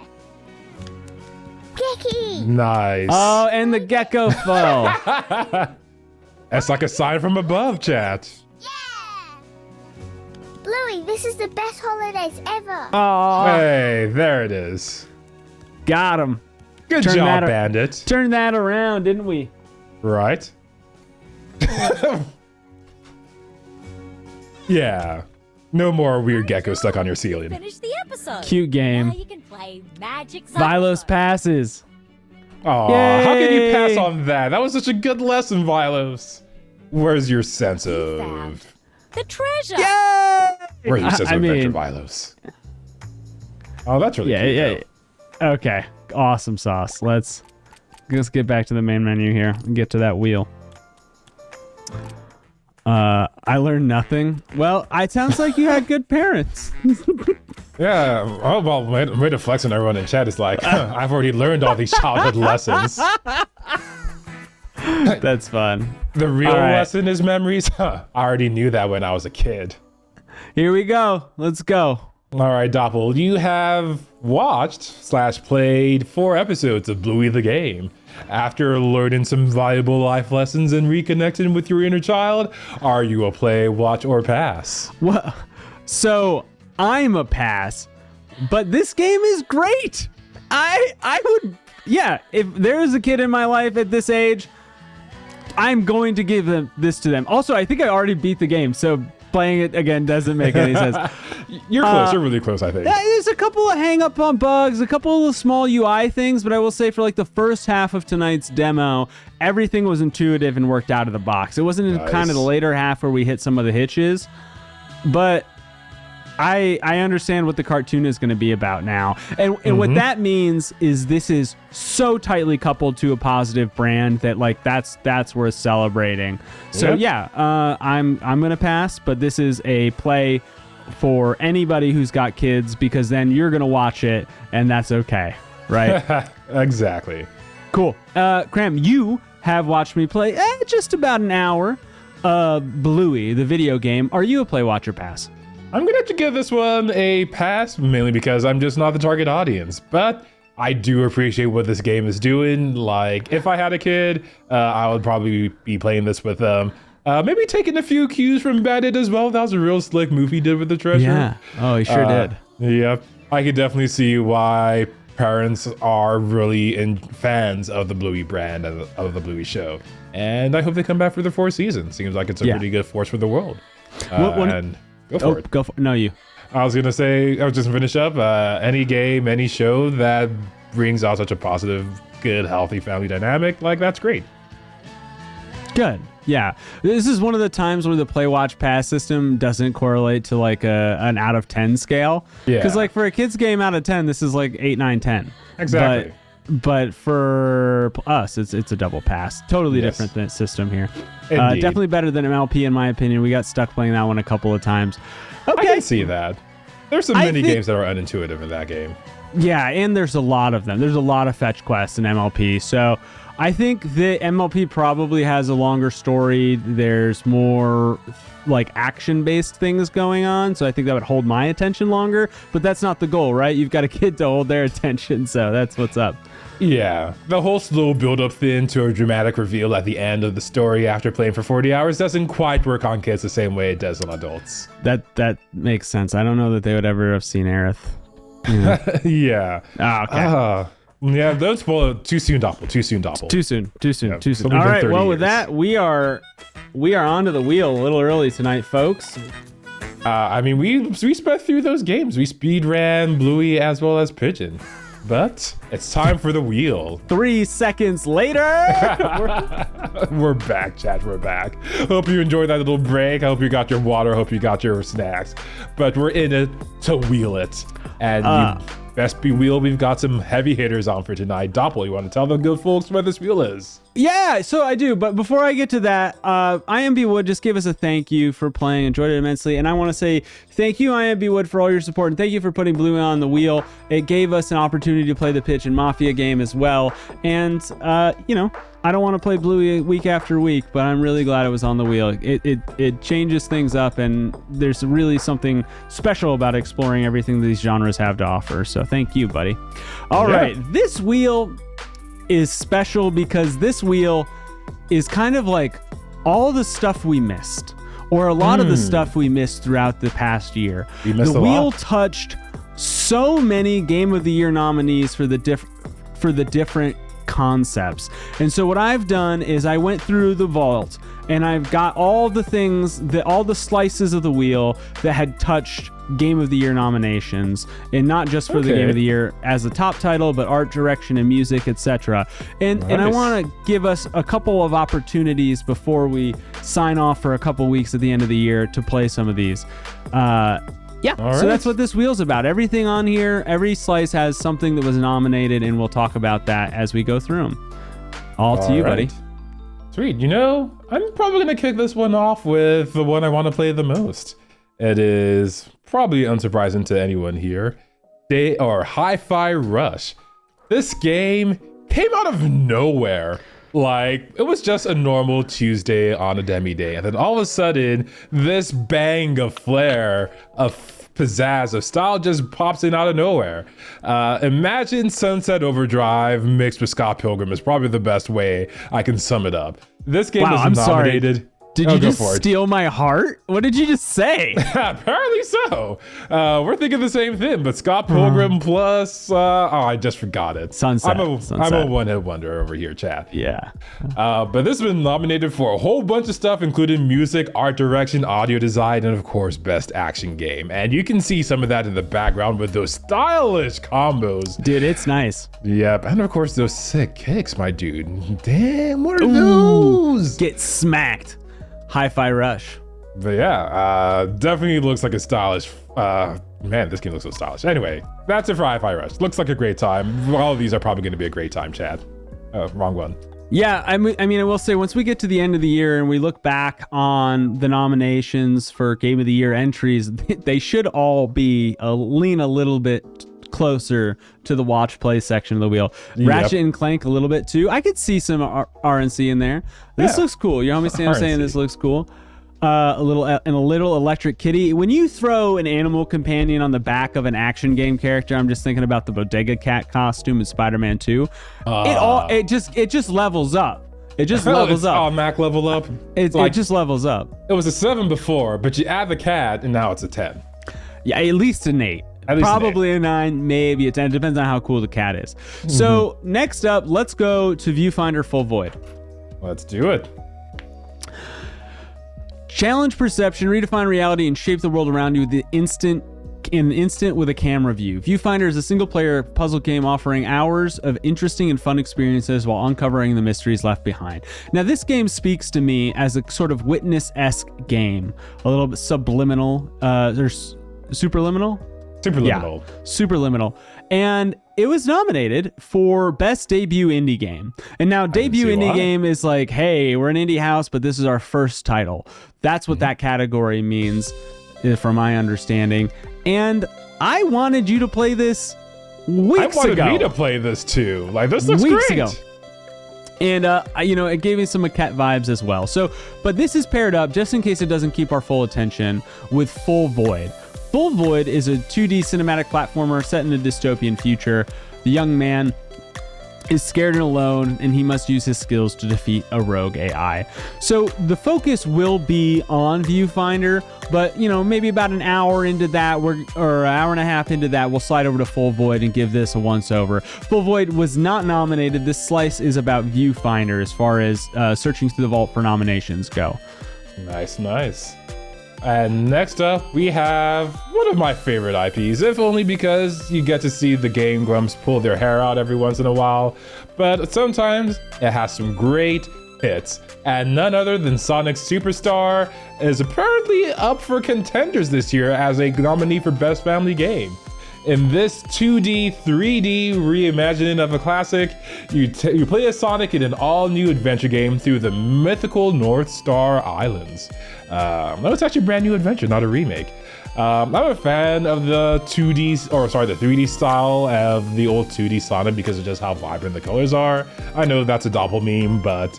Gecky. Nice. Oh, and the gecko fell. That's like a sign from above, chat. Yeah. Bluey, this is the best holidays ever. Oh, Hey, there it is. got him. Good Turn job, that- Bandit. Turned that around, didn't we? Right? Yeah. No more weird gecko stuck on your ceiling. Finish the episode. Cute game. Now you can play Magic Vilos Xylophone. passes. Aw, how could you pass Yay. on that? That was such a good lesson, Vilos. Where's your sense of... Found the treasure. Where's your sense I of adventure, mean- Vilos? Oh, that's really Yeah, cute, yeah. though. Okay, awesome sauce. Let's get back to the main menu here and get to that wheel. I learned nothing. Well, it sounds like you had good parents. Yeah, oh, well, way to flex on everyone in chat. It's like, I've already learned all these childhood lessons. That's fun. The real All right. lesson is memories? Huh, I already knew that when I was a kid. Here we go. Let's go. All right, Doppl, you have watched/played 4 episodes of Bluey the Game. After learning some valuable life lessons and reconnecting with your inner child, are you a play, watch, or pass? Well, so I'm a pass, but this game is great. I would, yeah, if there's a kid in my life at this age, I'm going to give this to them. Also, I think I already beat the game, so playing it again doesn't make any sense. You're close. You're really close, I think. There's a couple of hang up on bugs, a couple of small UI things, but I will say for like the first half of tonight's demo, everything was intuitive and worked out of the box. It wasn't in kind of the later half where we hit some of the hitches, but I understand what the cartoon is going to be about now. And what that means is this is so tightly coupled to a positive brand that like that's worth celebrating. So Yep. I'm going to pass, but this is a play for anybody who's got kids because then you're going to watch it and that's okay, right? Exactly. Cool. Kram, you have watched me play just about an hour. Bluey, the video game. Are you a play, watch, or pass? I'm gonna have to give this one a pass, mainly because I'm just not the target audience. But I do appreciate what this game is doing. Like, if I had a kid, I would probably be playing this with them. Maybe taking a few cues from Bandit as well. That was a real slick move he did with the treasure. Yeah. Oh, he sure did. Yep. I could definitely see why parents are really fans of the Bluey brand of the Bluey show, and I hope they come back for the 4th season. Seems like it's a pretty good force for the world. And go for it. Go for no you. I was gonna say, I was just gonna finish up. Any game, any show that brings out such a positive, good, healthy family dynamic, like that's great. Good. Yeah. This is one of the times where the play, watch, pass system doesn't correlate to like an out of 10 scale. Yeah. Because like for a kid's game out of 10, this is like 8, 9, 10. Exactly. But for us, it's a double pass. Totally different system here. Definitely better than MLP in my opinion. We got stuck playing that one a couple of times. Okay. I can see that. There's some mini games that are unintuitive in that game. Yeah, and there's a lot of them. There's a lot of fetch quests in MLP. So I think the MLP probably has a longer story. There's more like action-based things going on. So I think that would hold my attention longer. But that's not the goal, right? You've got a kid to hold their attention. So that's what's up. Yeah, the whole slow build-up thing to a dramatic reveal at the end of the story after playing for 40 hours doesn't quite work on kids the same way it does on adults. That makes sense. I don't know that they would ever have seen Aerith. Yeah. Okay. Yeah, don't spoil it. Too soon, Doppl. Too soon, Doppl. Too soon. All right. Well, with that, we are onto the wheel a little early tonight, folks. I mean, we sped through those games. We speed ran Bluey as well as Pigeon. But it's time for the wheel. 3 seconds later. We're back, chat. We're back. Hope you enjoyed that little break. I hope you got your water. Hope you got your snacks. But we're in it to wheel it. And you best be wheel. We've got some heavy hitters on for tonight. Doppl, you want to tell the good folks what this wheel is? Yeah, so I do. But before I get to that, IMB Wood just gave us a thank you for playing. Enjoyed it immensely. And I want to say thank you, IMB Wood, for all your support. And thank you for putting Bluey on the wheel. It gave us an opportunity to play the Pitch and Mafia game as well. And, I don't want to play Bluey week after week, but I'm really glad it was on the wheel. It changes things up, and there's really something special about exploring everything these genres have to offer. So thank you, buddy. All right, this wheel is special because this wheel is kind of like all the stuff we missed, or a lot of the stuff we missed throughout the past year. The wheel touched so many Game of the Year nominees for the different concepts. And so what I've done is I went through the vault and I've got all the things, all the slices of the wheel that had touched Game of the Year nominations, and not just for the Game of the Year as a top title, but art direction and music, etc. And I want to give us a couple of opportunities before we sign off for a couple weeks at the end of the year to play some of these. So that's what this wheel's about. Everything on here, every slice has something that was nominated, and we'll talk about that as we go through them. All to you, buddy. Sweet. I'm probably going to kick this one off with the one I want to play the most. It is probably unsurprising to anyone here. Hi-Fi Rush. This game came out of nowhere. Like, it was just a normal Tuesday on a demi day, and then all of a sudden, this bang of flair, of pizzazz, of style just pops in out of nowhere. Imagine Sunset Overdrive mixed with Scott Pilgrim is probably the best way I can sum it up. This game was nominated. Sorry. Did you just steal my heart? What did you just say? Apparently so. We're thinking the same thing, but Scott Pilgrim plus... I just forgot it. Sunset. I'm a one-hit wonder over here, chat. Yeah. But this has been nominated for a whole bunch of stuff, including music, art direction, audio design, and of course, best action game. And you can see some of that in the background with those stylish combos. Dude, it's nice. Yep. And of course, those sick kicks, my dude. Damn, what are those? Get smacked. Hi-Fi Rush. But yeah, definitely looks like a stylish, man, this game looks so stylish. Anyway, that's it for Hi-Fi Rush. Looks like a great time. All of these are probably going to be a great time, Chad. Oh, wrong one. Yeah, I mean, I will say, once we get to the end of the year and we look back on the nominations for Game of the Year entries, they should all be lean a little bit closer to the watch play section of the wheel. Yep. Ratchet and Clank a little bit too. I could see some RNC in there. This looks cool. You know what I'm saying? This looks cool. A little Electric Kitty. When you throw an animal companion on the back of an action game character, I'm just thinking about the Bodega Cat costume in Spider-Man 2. It just levels up. It just levels up. Oh, Mac level up. It just levels up. It was a 7 before, but you add the cat, and now it's a 10. Yeah, at least an 8. At least Probably a 9, maybe a 10. It depends on how cool the cat is. So next up, let's go to Viewfinder Full Void. Let's do it. Challenge perception, redefine reality, and shape the world around you in an instant with a camera view. Viewfinder is a single-player puzzle game offering hours of interesting and fun experiences while uncovering the mysteries left behind. Now, this game speaks to me as a sort of Witness-esque game, a little bit subliminal. There's superliminal. Superliminal. Yeah, superliminal. And it was nominated for Best Debut Indie Game. And now Debut Indie Game is like, hey, we're an indie house, but this is our first title. That's what that category means, from my understanding. And I wanted you to play this weeks ago. I wanted me to play this too. Like, this looks weeks great. ago. And, it gave me some Maquette vibes as well. So, but this is paired up, just in case it doesn't keep our full attention, with Full Void. Full Void is a 2D cinematic platformer set in a dystopian future. The young man is scared and alone, and he must use his skills to defeat a rogue AI. So the focus will be on Viewfinder, but maybe about an hour into that, or an hour and a half into that, we'll slide over to Full Void and give this a once-over. Full Void was not nominated. This slice is about Viewfinder as far as searching through the vault for nominations go. Nice. And next up, we have one of my favorite IPs, if only because you get to see the Game Grumps pull their hair out every once in a while, but sometimes it has some great hits. And none other than Sonic Superstar is apparently up for contenders this year as a nominee for Best Family Game. In this 2D, 3D reimagining of a classic, you play as Sonic in an all-new adventure game through the mythical North Star Islands. No, it's actually a brand new adventure, not a remake. I'm a fan of the 3D style of the old 2D Sonic because of just how vibrant the colors are. I know that's a Doppl meme, but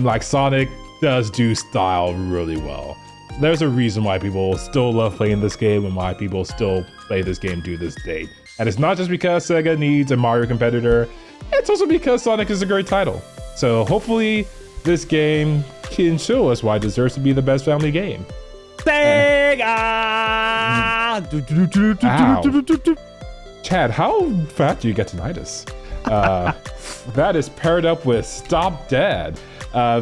like Sonic does do style really well. There's a reason why people still love playing this game and why people still play this game to this date. And it's not just because Sega needs a Mario competitor, it's also because Sonic is a great title. So hopefully this game can show us why it deserves to be the best family game. Sega! Chad, how fat do you get tinnitus? That is paired up with Stop Dead.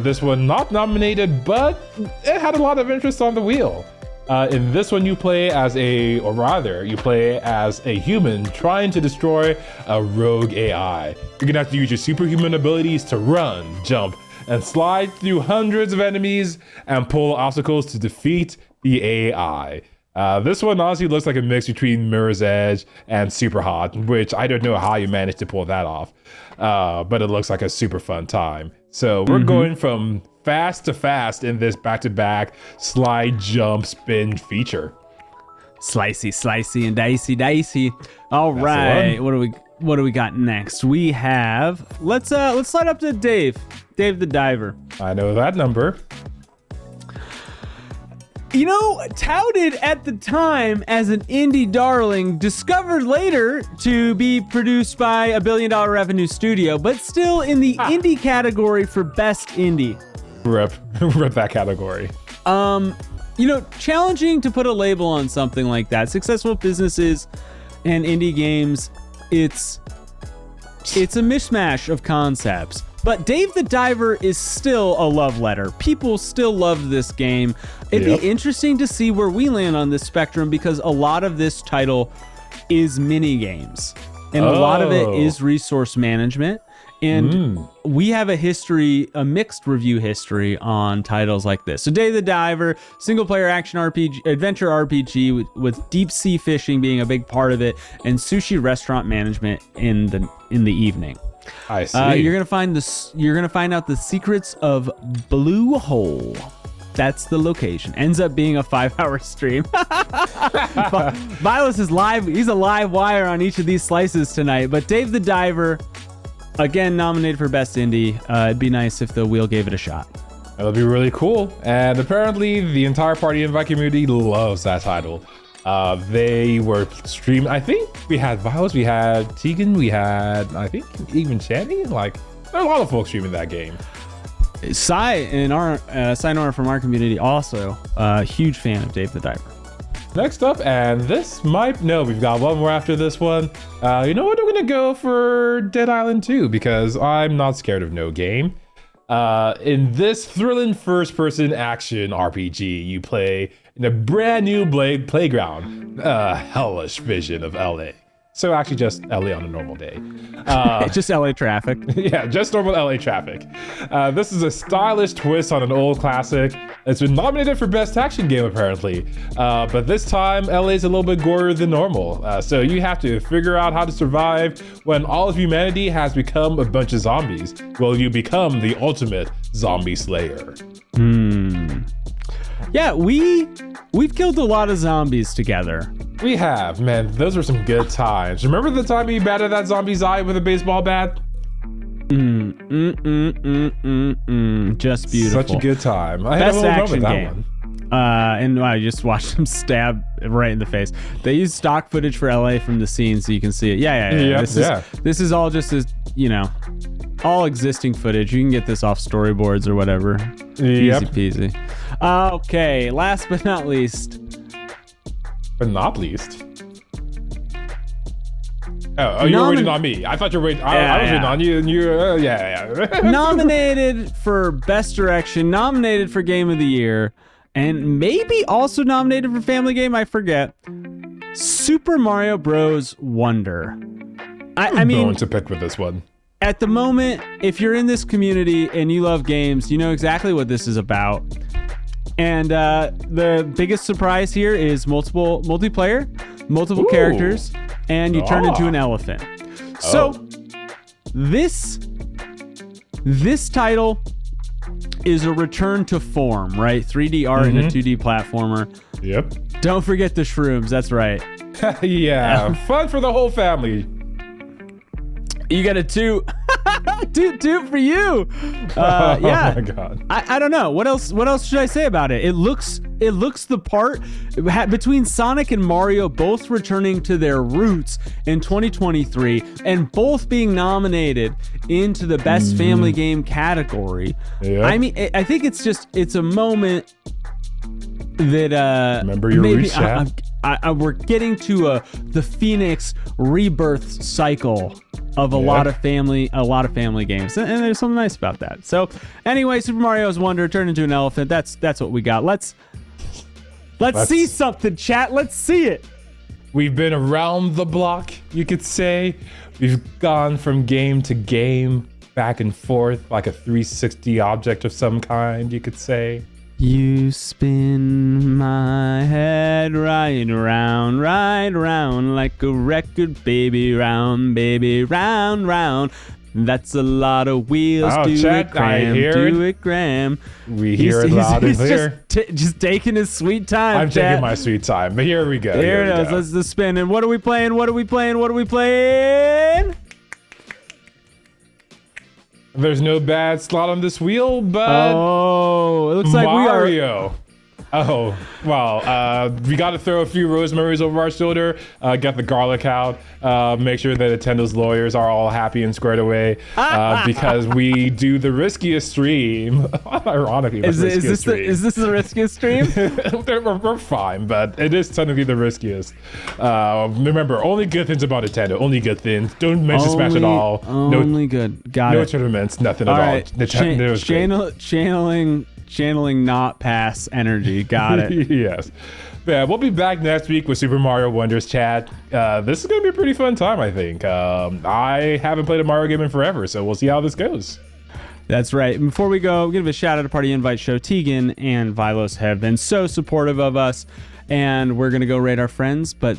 This one not nominated, but it had a lot of interest on the wheel. In this one, you play as a human trying to destroy a rogue AI. You're gonna have to use your superhuman abilities to run, jump, and slide through hundreds of enemies and pull obstacles to defeat the AI. This one honestly looks like a mix between Mirror's Edge and Super Hot, which I don't know how you managed to pull that off, but it looks like a super fun time. So we're going from fast to fast in this back-to-back slide, jump, spin feature. Slicey, and dicey. All right, what do we got next? We have let's slide up to Dave the Diver. I know that number. Touted at the time as an indie darling, discovered later to be produced by a billion-dollar revenue studio, but still in the indie category for best indie. Rip that category. Challenging to put a label on something like that. Successful businesses and indie games, it's a mishmash of concepts. But Dave the Diver is still a love letter. People still love this game. It'd be interesting to see where we land on this spectrum because a lot of this title is mini games. And a lot of it is resource management. And we have a mixed review history on titles like this. So Dave the Diver, single player action RPG, adventure RPG with deep sea fishing being a big part of it, and sushi restaurant management in the evening. I see. You're gonna find out the secrets of Blue Hole. That's the location. Ends up being a 5-hour stream. Vilas is live. He's a live wire on each of these slices tonight. But Dave the Diver, again nominated for Best Indie. It'd be nice if the wheel gave it a shot. That would be really cool. And apparently the entire Party Invite community loves that title. They were streaming. I think we had Vilas, we had Tegan, we had, I think, even Channy. Like, there are a lot of folks streaming that game. Sai Nora from our community, also a huge fan of Dave the Diver. Next up, and this might, no, we've got one more after this one. You know what? I'm gonna go for Dead Island 2 because I'm not scared of no game. In this thrilling first-person action RPG, you play in a brand new playground, hellish vision of LA. So actually just LA on a normal day. Just LA traffic. Yeah, just normal LA traffic. This is a stylish twist on an old classic. It's been nominated for Best Action Game, apparently. But this time, LA is a little bit gorier than normal. So you have to figure out how to survive when all of humanity has become a bunch of zombies. Will you become the ultimate zombie slayer? Yeah, we've killed a lot of zombies together. We have, man. Those were some good times. Remember the time you batted that zombie's eye with a baseball bat? Just beautiful. Such a good time. I Best had a little action moment game. that one. And I just watched him stab right in the face. They used stock footage for LA from the scene so you can see it. Yeah. This is all just as, all existing footage. You can get this off storyboards or whatever. Yep. Easy peasy. Okay, last but not least. But not least. Oh, you were waiting on me. I thought you were waiting. I was waiting on you, and you. Nominated for Best Direction, nominated for Game of the Year, and maybe also nominated for Family Game. I forget. Super Mario Bros. Wonder. I mean, going to pick with this one. At the moment, if you're in this community and you love games, you know exactly what this is about. And the biggest surprise here is multiplayer, multiple characters, and you turn into an elephant. So this title is a return to form, right? 3D art and a 2D platformer. Yep. Don't forget the shrooms. That's right. Yeah, fun for the whole family. You got a two for you. Oh Yeah. my god. I don't know. What else should I say about it? It looks the part between Sonic and Mario both returning to their roots in 2023 and both being nominated into the Best Family Game category. Yep. I mean, I think it's a moment that remember your roots, Chad? We're getting to the Phoenix rebirth cycle of a lot of family games, and there's something nice about that. So anyway, Super Mario's Wonder turned into an elephant. That's what we got. Let's see something, chat. Let's see it. We've been around the block, you could say. We've gone from game to game, back and forth, like a 360 object of some kind, you could say. You spin my head right round like a record, baby, round, round. That's a lot of wheels. Chat, Do it, Graham. We hear it loud and clear. Just taking his sweet time. I'm taking my sweet time, but here we go. Here it is. Let's just spin. And what are we playing? There's no bad slot on this wheel, but it looks like Mario. Oh, well, we got to throw a few Rosemaries over our shoulder, get the garlic out, make sure that Nintendo's lawyers are all happy and squared away, because we do the riskiest stream. Ironically, is this the riskiest stream? we're fine, but it is technically the riskiest. Remember, only good things about Nintendo. Only good things. Don't mention Smash at all. Only good. Got it. No tournaments. Nothing at all. Nintendo's channeling not pass energy. Got it. Yes. Yeah, we'll be back next week with Super Mario Wonders, chat. This is going to be a pretty fun time, I think. I haven't played a Mario game in forever, so we'll see how this goes. That's right. Before we go, give a shout out to Party Invite Show. Tegan and Vilos have been so supportive of us, and we're going to go raid our friends, but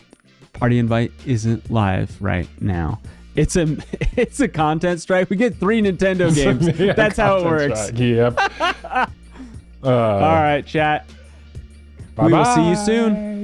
Party Invite isn't live right now. It's a content strike. We get 3 Nintendo games. Yeah, that's how it works. Strike. Yep. All right, chat. Bye-bye. We will see you soon.